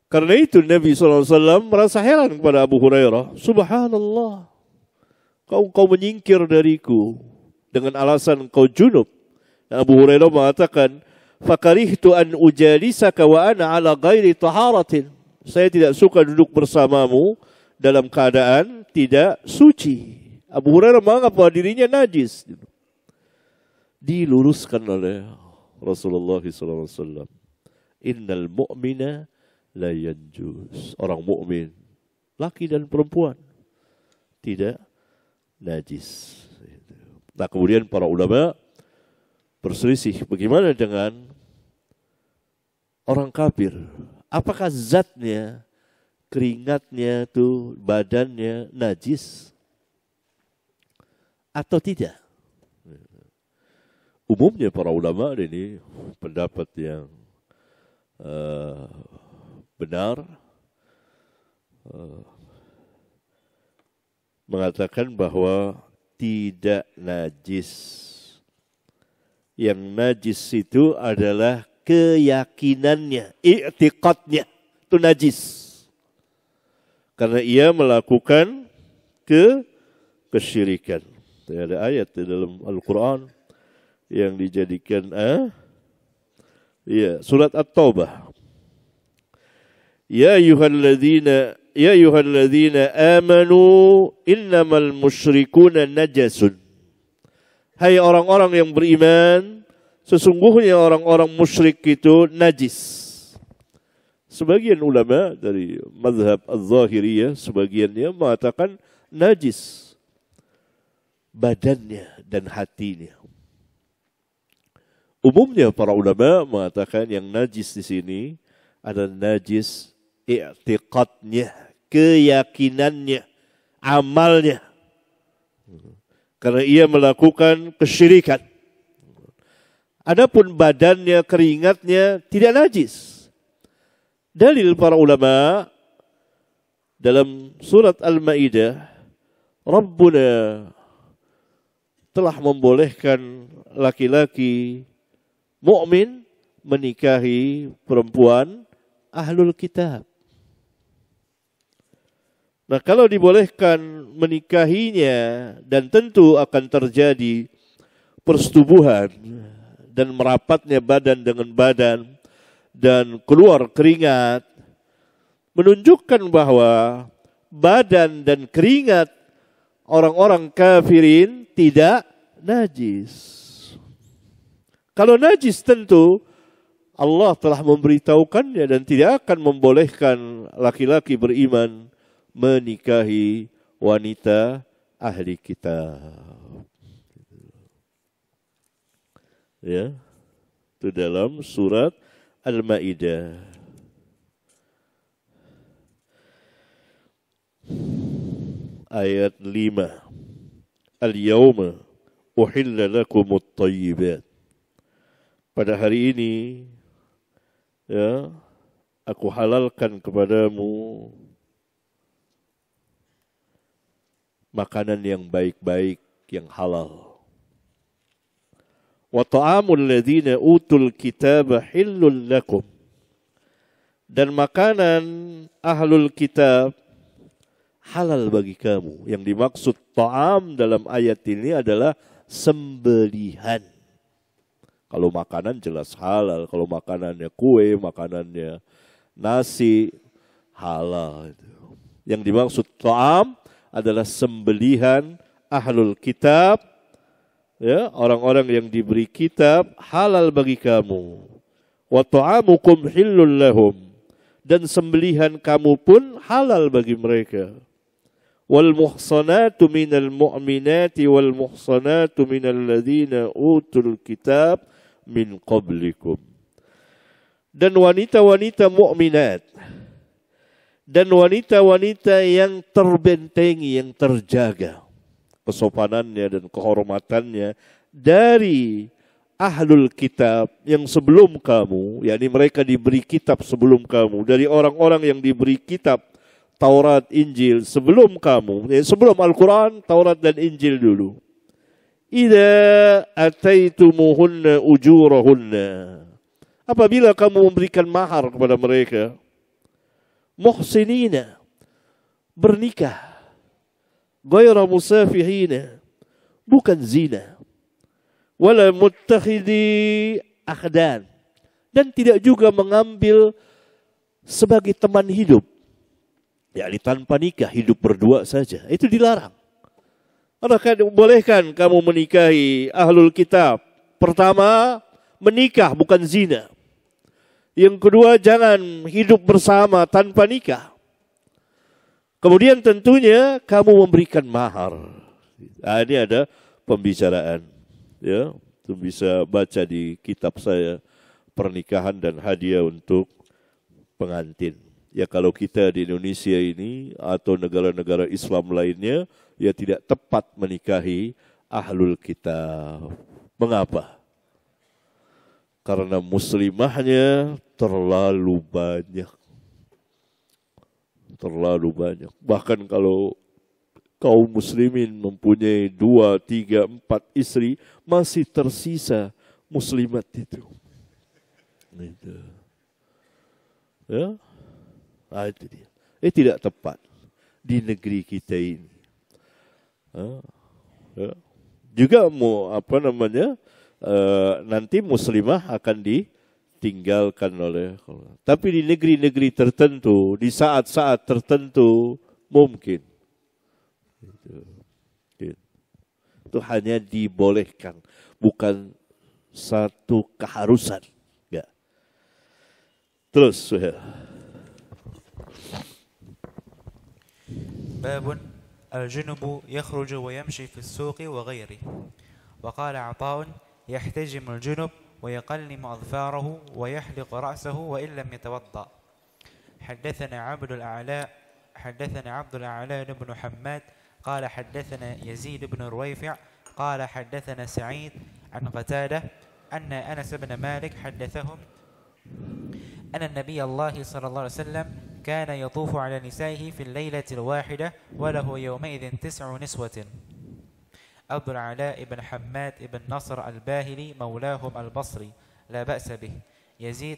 Karena itu Nabi SAW merasa heran kepada Abu Hurairah. Subhanallah. Kau menyingkir dariku dengan alasan kau junub. Abu Hurairah mengatakan, fakarihtu an ujalisaka wa ana ala ghairi taharatin. Saya tidak suka duduk bersamamu dalam keadaan tidak suci. Abu Hurairah menganggap bahwa dirinya najis. Diluruskan oleh Rasulullah SAW. Innal mu'mina la yanjus. Orang mukmin, laki dan perempuan, tidak najis. Nah, kemudian para ulama berselisih bagaimana dengan orang kafir. Apakah zatnya, keringatnya tuh, badannya najis atau tidak? Umumnya para ulama ini pendapat yang benar, mengatakan bahwa tidak najis. Yang najis itu adalah keyakinannya, i'tiqadnya, itu najis. Karena ia melakukan kesyirikan. Ada ayat di dalam Al-Quran yang dijadikan surat At-Taubah. Ya ayyuhalladzina amanu innamal musyrikuna najasun. Hai orang-orang yang beriman, sesungguhnya orang-orang musyrik itu najis. Sebagian ulama dari mazhab Az-Zahiriyah, sebagiannya mengatakan najis badannya dan hatinya. Umumnya para ulama mengatakan yang najis di sini adalah najis i'tiqadnya, keyakinannya, amalnya. Karena ia melakukan kesyirikan. Adapun badannya, keringatnya tidak najis. Dalil para ulama dalam surat Al-Maidah, Rabbuna telah membolehkan laki-laki mukmin menikahi perempuan ahlul kitab. Nah, kalau dibolehkan menikahinya dan tentu akan terjadi persetubuhan dan merapatnya badan dengan badan dan keluar keringat, menunjukkan bahwa badan dan keringat orang-orang kafirin tidak najis. Kalau najis tentu Allah telah memberitahukannya dan tidak akan membolehkan laki-laki beriman menikahi wanita ahli kitab. Ya, itu dalam surat Al-Maidah. Ayat 5. Al-yawma uhilla lakumut thayyibat. Pada hari ini, ya, aku halalkan kepadamu makanan yang baik-baik, yang halal. Wa ta'amul ladzina utul kitaba hillul lakum. Dan makanan ahlul kitab halal bagi kamu. Yang dimaksud ta'am dalam ayat ini adalah sembelihan. Kalau makanan jelas halal. Kalau makanannya kue, makanannya nasi, halal. Yang dimaksud ta'am adalah sembelihan ahlul kitab. Ya, orang-orang yang diberi kitab halal bagi kamu. Wa ta'amukum hillul lahum. Dan sembelihan kamu pun halal bagi mereka. Wal muhsanatu minal mu'minati wal muhsanatu minal ladzina utul kitab min qablikum. Dan wanita-wanita mukminat dan wanita-wanita yang terbentengi, yang terjaga kesopanannya dan kehormatannya dari ahlul kitab yang sebelum kamu, yakni mereka diberi kitab sebelum kamu, dari orang-orang yang diberi kitab Taurat, Injil sebelum kamu, sebelum Al-Quran, Taurat dan Injil dulu. Idza ataitumuhunna ujurahunna. Apabila kamu memberikan mahar kepada mereka, muhsinina, bernikah, ghayra musafihina, bukan zina, wala muttakhidhi akhdan, dan tidak juga mengambil sebagai teman hidup, yakni tanpa nikah, hidup berdua saja, itu dilarang. Adakah bolehkan kamu menikahi ahlul kitab? Pertama, menikah bukan zina. Yang kedua, jangan hidup bersama tanpa nikah. Kemudian tentunya kamu memberikan mahar. Nah, ini ada pembicaraan. Ya, itu bisa baca di kitab saya, Pernikahan dan Hadiah untuk Pengantin. Ya, kalau kita di Indonesia ini atau negara-negara Islam lainnya, ya tidak tepat menikahi ahlul kitab. Mengapa? Karena muslimahnya terlalu banyak. Terlalu banyak. Bahkan kalau kaum muslimin mempunyai 2, 3, 4 istri, masih tersisa muslimat itu. Gitu. Ya, nah, itu dia. Tidak tepat di negeri kita ini. Ya. Juga mau nanti muslimah akan ditinggalkan oleh Allah. Tapi di negeri-negeri tertentu, di saat-saat tertentu mungkin. Itu hanya dibolehkan, bukan satu keharusan. Ya. Terus, Suhail. باب الجنب يخرج ويمشي في السوق وغيره. وقال عطاء يحتجم الجنب ويقلم أظفاره ويحلق رأسه وإن لم يتوضأ. حدثنا عبد الأعلى بن حماد قال حدثنا يزيد بن رويفع قال حدثنا سعيد عن قتادة أن أنس بن مالك حدثهم أن النبي الله صلى الله عليه وسلم كان يطوف على نسائه في الليلة الواحدة وله يومئذ 9 نسوة. عبد العلاء بن حماد بن نصر الباهلي مولاهم البصري لا بأس به. يزيد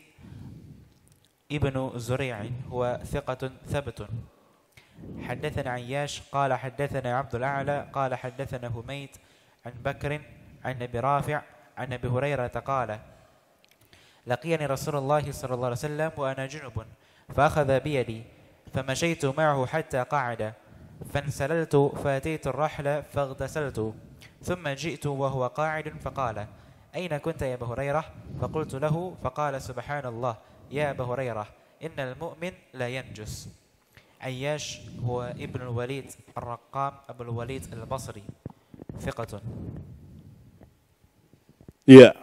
ابن زريع هو ثقة ثبت. حدثنا عياش قال حدثنا عبد الأعلى قال حدثنا هميد عن بكر عن أبي رافع عن أبي هريرة قال لقيني رسول الله صلى الله عليه وسلم وأنا جنب فأخذ بيدي فمشيت معه حتى قعد فانسللت فأتيت الرحل فاغتسلت ثم جئت وهو قاعد فقال أين كنت يا أبا هريرة؟ فقلت له فقال سبحان الله يا أبا هريرة إن المؤمن لا ينجس. عياش هو ابن الوليد الرقام أبو الوليد البصري ثقة. Ya.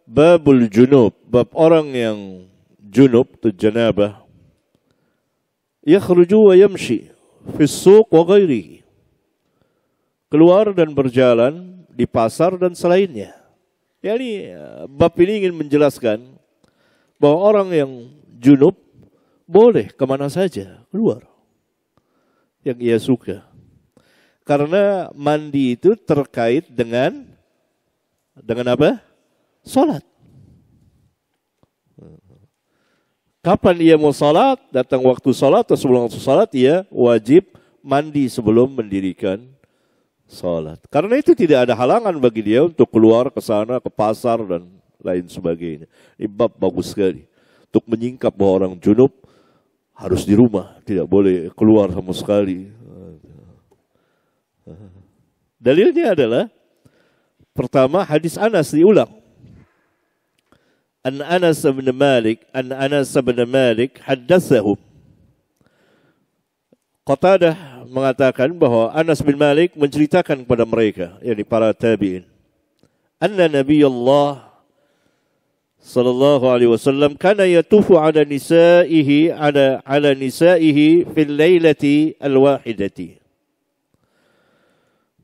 Babul junub, bab orang yang junub atau janabah, yakhruju wa yamshi fi suq wa ghairihi, keluar dan berjalan di pasar dan selainnya. Yani bab ini ingin menjelaskan bahwa orang yang junub boleh kemana saja keluar yang ia suka. Karena mandi itu terkait dengan apa? Salat. Kapan ia mau salat, datang waktu salat atau sebelum waktu salat, ia wajib mandi sebelum mendirikan salat. Karena itu tidak ada halangan bagi dia untuk keluar ke sana, ke pasar dan lain sebagainya. Ini bab bagus sekali untuk menyingkap bahwa orang junub harus di rumah, tidak boleh keluar sama sekali. Dalilnya adalah pertama hadis Anas diulang. An Anas bin Malik haddatsahum. Qatadah mengatakan bahwa Anas bin Malik menceritakan kepada mereka, yakni para tabi'in, anna Nabiyullah sallallahu alaihi wasallam kana yatufu ala nisaihi fil lailati al-wahidati.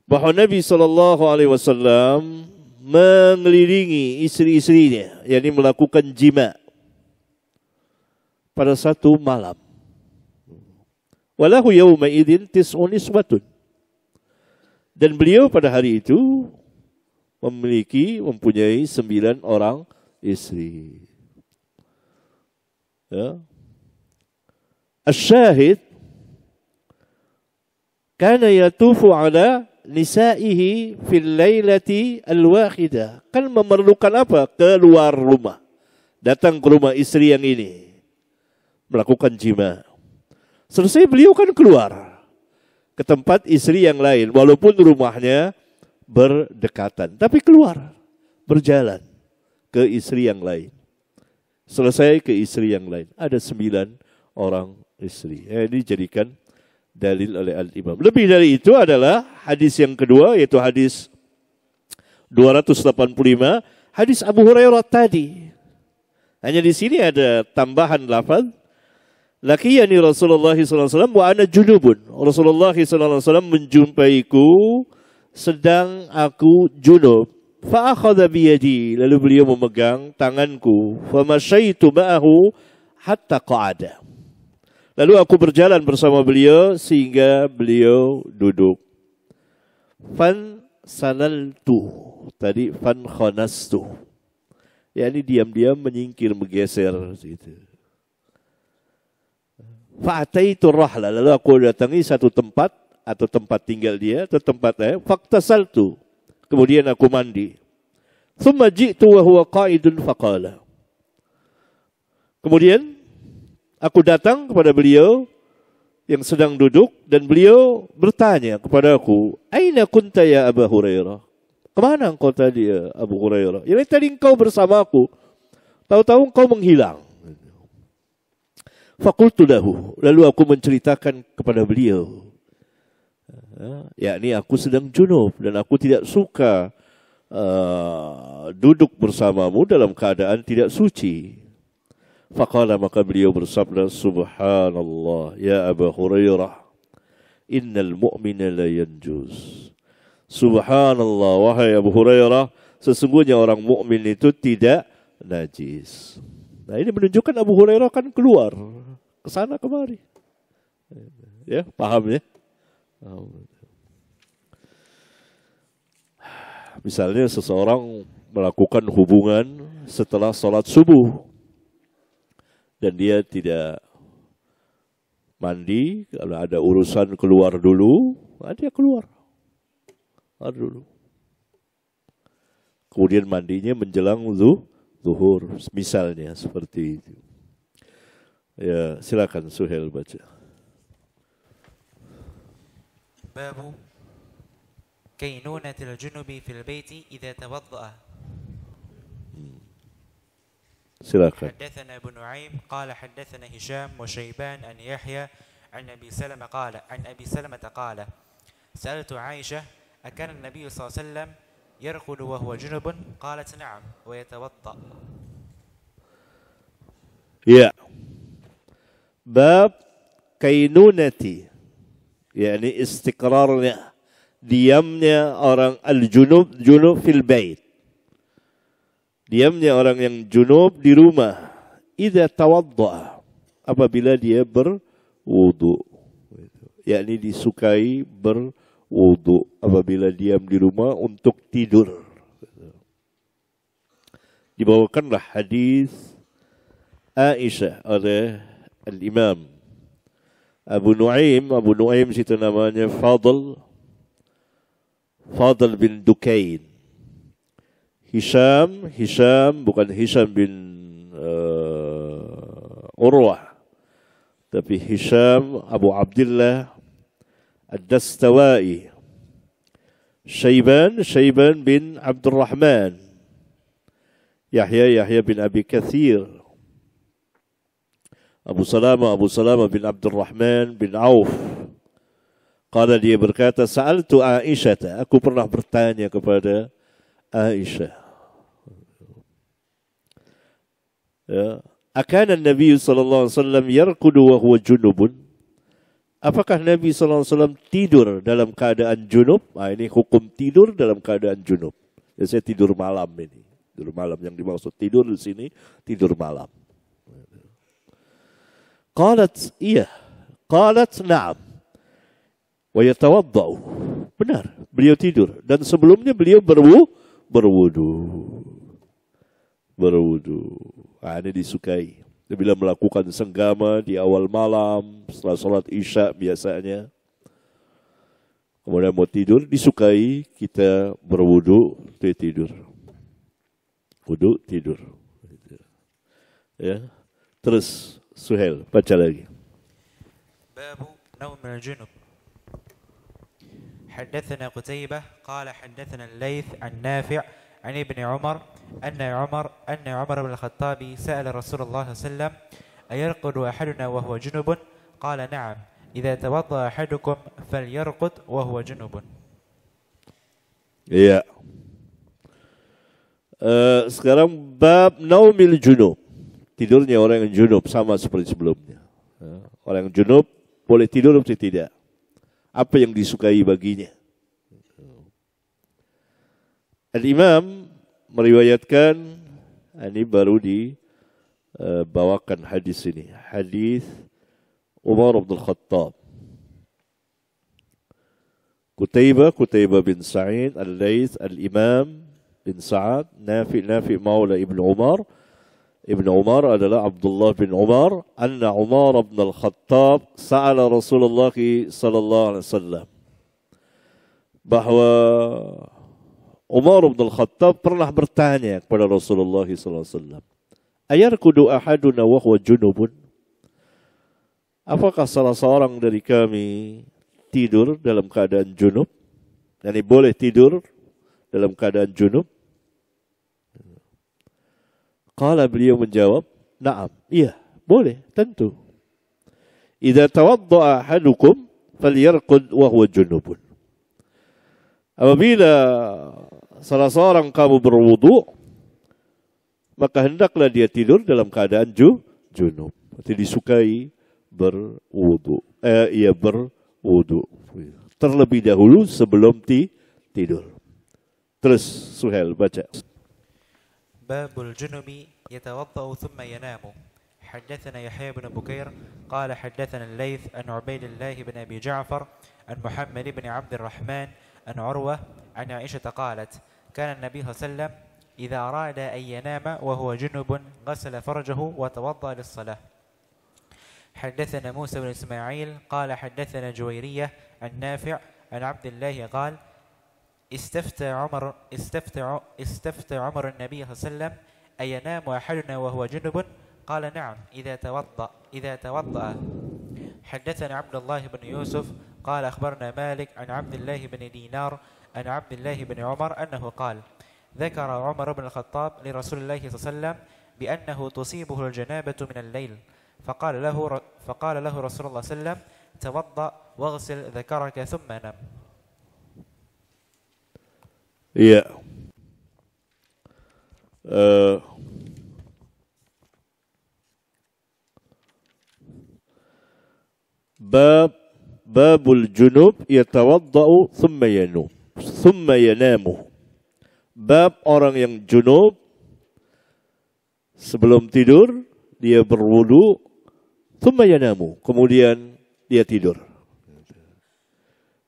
Bahwa Nabi sallallahu alaihi wasallam mengelilingi istri-istrinya, yakni melakukan jima pada satu malam. Walahu yawma idzin 9 niswatun. Dan beliau pada hari itu mempunyai 9 orang istri. Ya. Asy-syahid kana yatufu ala nisaihi fil lailati al-wahidah. Kan memerlukan apa? Keluar rumah. Datang ke rumah istri yang ini. Melakukan jima. Selesai beliau kan keluar ke tempat istri yang lain. Walaupun rumahnya berdekatan. Tapi keluar. Berjalan ke istri yang lain. Selesai ke istri yang lain. Ada 9 orang istri. Ini dijadikan dalil oleh Al-Imam. Lebih dari itu adalah hadis yang kedua, yaitu hadis 285, hadis Abu Hurairah tadi. Hanya di sini ada tambahan lafaz, laqiyani Rasulullah SAW wa ana junubun. Rasulullah SAW menjumpaiku sedang aku junub. Fa akhadha biyadi, lalu beliau memegang tanganku. Fa masyaitu ma'ahu hatta qa'ada. Lalu aku berjalan bersama beliau sehingga beliau duduk. Fan salaltu, tadi fan khanastu. Ya, ini diam-diam menyingkir, bergeser gitu. Fa'ataitu rahla, lalu aku datangi satu tempat atau tempat tinggal dia atau tempat faktasaltu. Kemudian aku mandi. Thumma ji'tu wa huwa qa'idun faqala. Kemudian aku datang kepada beliau yang sedang duduk dan beliau bertanya kepada aku, "Aina kunta ya Abu Hurairah?" Kemana engkau tadi ya Abu Hurairah? Yang tadi engkau bersama aku, tahu-tahu engkau menghilang. Faqultu lahu, lalu aku menceritakan kepada beliau, yakni aku sedang junub dan aku tidak suka duduk bersamamu dalam keadaan tidak suci. Faqala, maka beliau bersabda, subhanallah ya Abu Hurairah, innal mu'mina la yanjus. Subhanallah, wahai Abu Hurairah, sesungguhnya orang mukmin itu tidak najis. Nah, ini menunjukkan Abu Hurairah kan keluar ke sana kemari. Ya, paham ya? Misalnya seseorang melakukan hubungan setelah sholat subuh dan dia tidak mandi, kalau ada urusan keluar dulu, dia keluar dulu. Kemudian mandinya menjelang zuhur, misalnya seperti itu. Ya, silakan Suhail baca. Babu كينونة الجنب في البيت إذا توضأ. silakan. حدثنا ابن نعيم قال حدثنا هشام وشيبان أن يحيى عن أبي سلمة قال سألت عائشة أكان النبي صلى الله عليه وسلم يرقد وهو جنب؟ قالت نعم ويتوضأ. Ya. Bab kainunati, yakni istiqrarnya, diamnya orang al-junub fil bait. Diamnya orang yang junub di rumah. Idza tawadda, apabila dia berwudu. Yakni disukai berwudu apabila diam di rumah untuk tidur. Dibawakanlah hadis Aisyah oleh Al-Imam Abu Nuaim situ namanya Fadl bin Dukain. Hisham bukan Hisham bin Urwah, tapi Hisham Abu Abdullah Ad-Dastawai. Shayban bin Abdurrahman. Yahya bin Abi Kathir. Abu Salama bin Abdurrahman bin Auf. Qala, dia berkata, sa'altu Aisyah, aku pernah bertanya kepada Aisyah. Ya, akana Nabi sallallahu alaihi wasallam yarqudu wa huwa junubun? Apakah Nabi sallallahu alaihi wasallam tidur dalam keadaan junub? Ini hukum tidur dalam keadaan junub. Ya, saya tidur malam ini. Tidur malam yang dimaksud tidur di sini tidur malam. Qalat, iya. Qalat, na'am. Wa yatawaddau. Benar, beliau tidur. Dan sebelumnya beliau berwudu. Ini disukai. Bila melakukan senggama di awal malam, setelah sholat isya biasanya. Kemudian mau tidur, disukai kita berwudu, tidur. Wudu, tidur. Ya. Terus Suhail, baca lagi. Babu naum al-junub. حدثنا قتيبة قال حدثنا الليث عن نافع عن ابن عمر أن عمر بن الخطاب سأل رسول الله صلى الله عليه وسلم أيرقد أحدنا وهو جنب؟ قال نعم إذا توضأ أحدكم فليرقد وهو جنب. Iya. Sekarang bab naumil junub. Tidurnya orang yang junub sama seperti sebelumnya. Orang yang junub boleh tidur atau tidak? Apa yang disukai baginya? Al-Imam meriwayatkan, ini baru dibawakan hadis ini. Hadis Umar bin Khattab. Qutaibah bin Sa'id, Al-Layth, Al-Imam bin Sa'ad, Nafi Maula Ibn Umar. Ibn Umar adalah Abdullah bin Umar. Anna Umar bin Al-Khattab sa'ala Rasulullah sallallahu alaihi wasallam. Bahwa Umar bin Al-Khattab pernah bertanya kepada Rasulullah sallallahu alaihi wasallam. Ayarkudu ahaduna wa huwa junubun? Apakah salah seorang dari kami tidur dalam keadaan junub? Yani boleh tidur dalam keadaan junub? Qala, beliau menjawab, na'am, iya, boleh, tentu. Idza tawadda'a ahadukum falyarqud wa huwa junubun. Apabila salah seorang kamu berwudu, maka hendaklah dia tidur dalam keadaan junub. Berarti disukai berwudu. Ia berwudu terlebih dahulu sebelum tidur. Terus Suhail baca. Babul junubi yatawaddau thumma yanamu. حدثنا يحيى بن بكير قال حدثنا الليث عن عبيد الله بن أبي جعفر عن محمد بن عبد الرحمن عن عروة عن عائشة قالت كان النبي صلى الله عليه وسلم إذا أراد أن ينام وهو جنب غسل فرجه وتوضأ للصلاة. حدثنا موسى بن إسماعيل قال حدثنا جويرية عن نافع عن عبد الله قال استفتى عمر النبي صلى الله عليه وسلم أينام أحدنا وهو جنب قال نعم إذا توضأ. حدثنا عبد الله بن يوسف قال أخبرنا مالك عن عبد الله بن دينار عن عبد الله بن عمر أنه قال ذكر عمر بن الخطاب لرسول الله صلى الله عليه وسلم بأنه تصيبه الجنابة من الليل فقال له رسول الله صلى الله عليه وسلم توضأ واغسل ذكرك ثم نم. Iya. Babul junub yatawaddau thumma yanamu. Bab orang yang junub sebelum tidur dia berwudu thumma yanamu, kemudian dia tidur.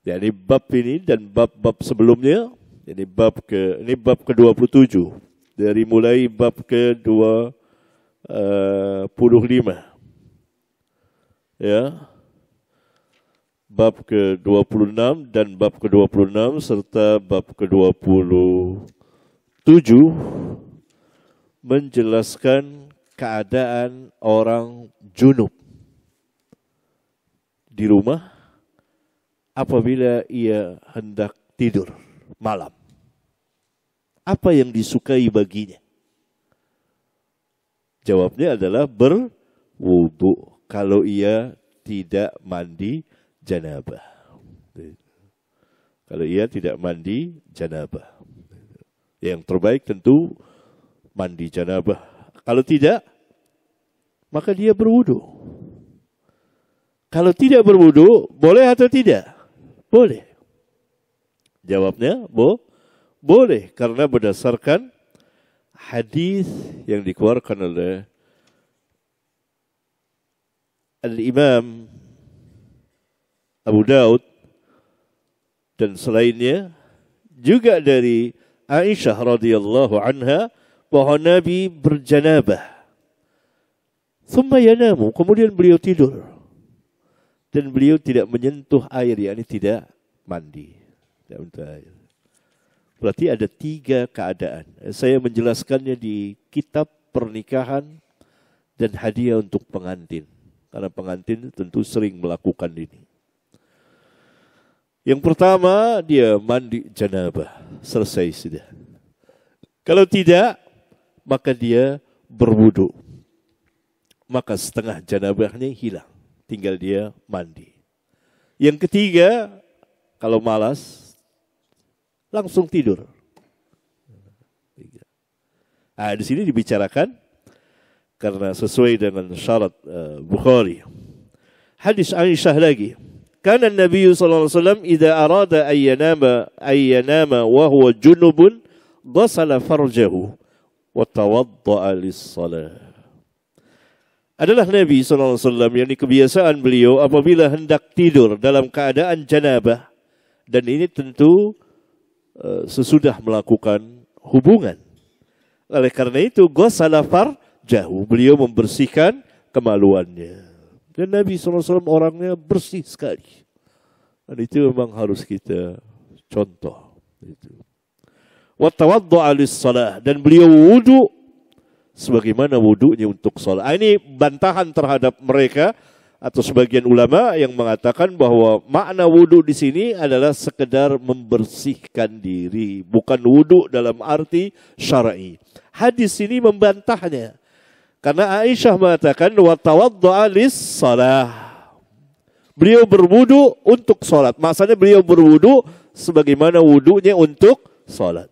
Jadi bab ini dan bab-bab sebelumnya, ini bab ke-27 dari mulai bab ke-25. Ya. Bab ke-26 dan bab ke-26 serta bab ke-27 menjelaskan keadaan orang junub di rumah apabila ia hendak tidur malam. Apa yang disukai baginya? Jawabnya adalah berwudu kalau ia tidak mandi janabah. Kalau ia tidak mandi janabah. Yang terbaik tentu mandi janabah. Kalau tidak, maka dia berwudu. Kalau tidak berwudu, boleh atau tidak? Boleh. Jawabnya, boleh. Karena berdasarkan hadis yang dikeluarkan oleh Al-Imam Abu Daud dan selainnya juga dari Aisyah radhiyallahu anha bahwa Nabi berjanabah. Thumma yanamu, kemudian beliau tidur. Dan beliau tidak menyentuh air, yakni tidak mandi. Tidak menyentuh air. Berarti ada 3 keadaan. Saya menjelaskannya di kitab pernikahan dan hadiah untuk pengantin. Karena pengantin tentu sering melakukan ini. Yang pertama, dia mandi janabah. Selesai sudah. Kalau tidak, maka dia berwudu. Maka setengah janabahnya hilang. Tinggal dia mandi. Yang ketiga, kalau malas, langsung tidur. Nah, di sini dibicarakan karena sesuai dengan syarat Bukhari. Hadis Aisyah lagi. Kana Nabi sallallahu alaihi wasallam idza arada ayyanama wa huwa junubun ghasala farjahu wa tawaddaa lis-shalah. Adalah Nabi sallallahu alaihi wasallam yang kebiasaan beliau apabila hendak tidur dalam keadaan janabah, dan ini tentu sesudah melakukan hubungan. Oleh karena itu ghasala farjahu, beliau membersihkan kemaluannya. Dan Nabi SAW orangnya bersih sekali. Dan itu memang harus kita contoh. Wa tawaddu'a lis-shalah, dan beliau wudu sebagaimana wudunya untuk salat. Ini bantahan terhadap mereka atau sebagian ulama yang mengatakan bahwa makna wudu di sini adalah sekedar membersihkan diri, bukan wudu dalam arti syar'i. Hadis ini membantahnya. Karena Aisyah mengatakan wa tawaddu'a lis-shalah. Beliau berwudu untuk salat. Maksudnya beliau berwudu sebagaimana wudunya untuk salat.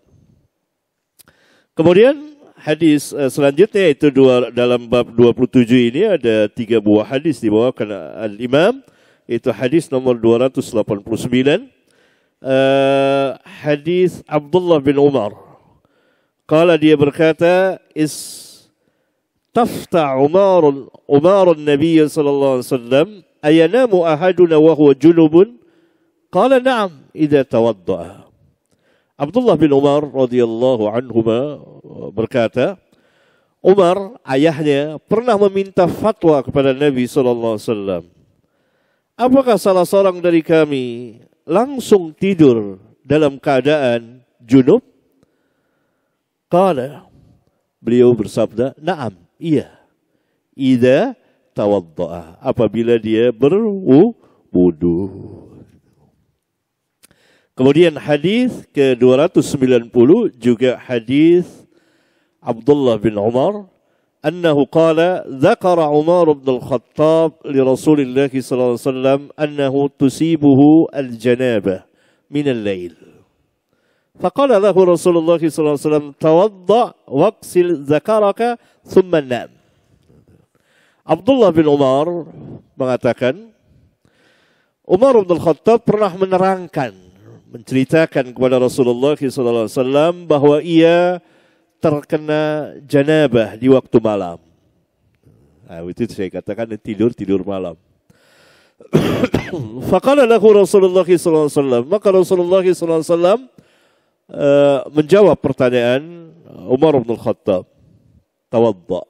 Kemudian hadis selanjutnya itu dalam bab 27 ini ada 3 buah hadis dibawakan al-Imam. Itu hadis nomor 289. Hadis Abdullah bin Umar. Qala dia berkata, tafta Umar Nabi sallallahu alaihi wasallam ayanamu ahaduna wa huwa junubun? Qala na'am idza tawadda'a. Abdullah bin Umar radhiyallahu anhuma berkata, Umar ayahnya pernah meminta fatwa kepada Nabi sallallahu alaihi wasallam. Apakah salah seorang dari kami langsung tidur dalam keadaan junub? Qala, beliau bersabda, na'am, iya. Idza tawadda'a, apabila dia berwudu. Kemudian hadis ke-290 juga hadis Abdullah bin Umar annahu qala dzakara Umar bin Al-Khattab li Rasulillah sallallahu alaihi wasallam annahu tusibuhu al-janabah min al-lail. Faqala lahu Rasulullah sallallahu alaihi wasallam tawadda waqsil dzakaraka thumma nam. Abdullah bin Umar mengatakan Umar bin Al-Khattab pernah menceritakan kepada Rasulullah SAW bahwa ia terkena janabah di waktu malam. Nah, itu saya katakan tidur malam. Faqala lahu Rasulullah SAW. Maka Rasulullah SAW menjawab pertanyaan Umar bin Khattab. Tawadda.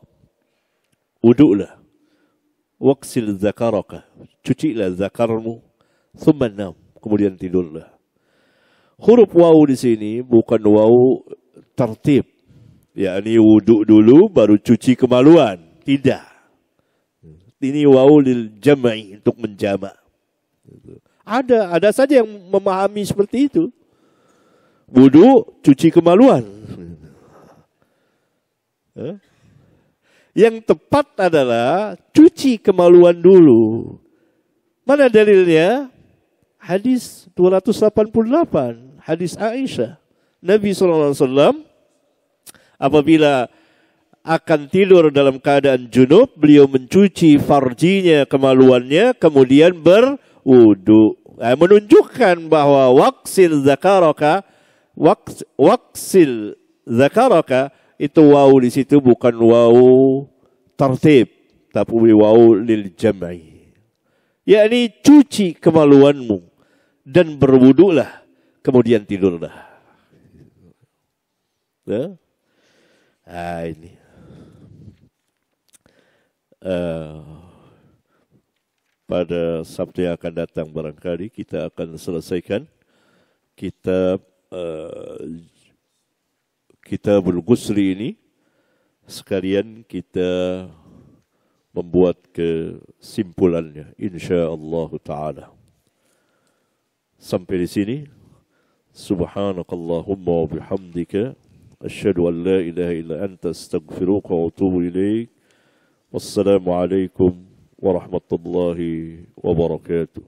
Wudu'lah. Waqsil zakaraka. Cucilah zakarmu. Thumma nam. Kemudian tidurlah. Huruf waw di sini bukan waw tertib, yakni wuduk dulu baru cuci kemaluan. Tidak. Ini waw lil jam'i, untuk menjamak. Ada saja yang memahami seperti itu. Wuduk, cuci kemaluan. Yang tepat adalah cuci kemaluan dulu. Mana dalilnya? Hadis 288. Hadis Aisyah, Nabi SAW apabila akan tidur dalam keadaan junub, beliau mencuci farjinya, kemaluannya, kemudian berwudu. Menunjukkan bahwa waksil zakaraka itu waw di situ bukan waw tertib, tapi waw lil jam'i. Yakni cuci kemaluanmu dan berwudulah. Kemudian tidurlah. Ini. Pada Sabtu yang akan datang barangkali kita akan selesaikan Kitabul Ghusli ini. Sekalian kita membuat kesimpulannya, insyaallah ta'ala. Sampai di sini. Subhanakallahumma wa bihamdika asyhadu an la ilaha illa anta astaghfiruka wa atubu ilaik. Wassalamu alaikum warahmatullahi wabarakatuh.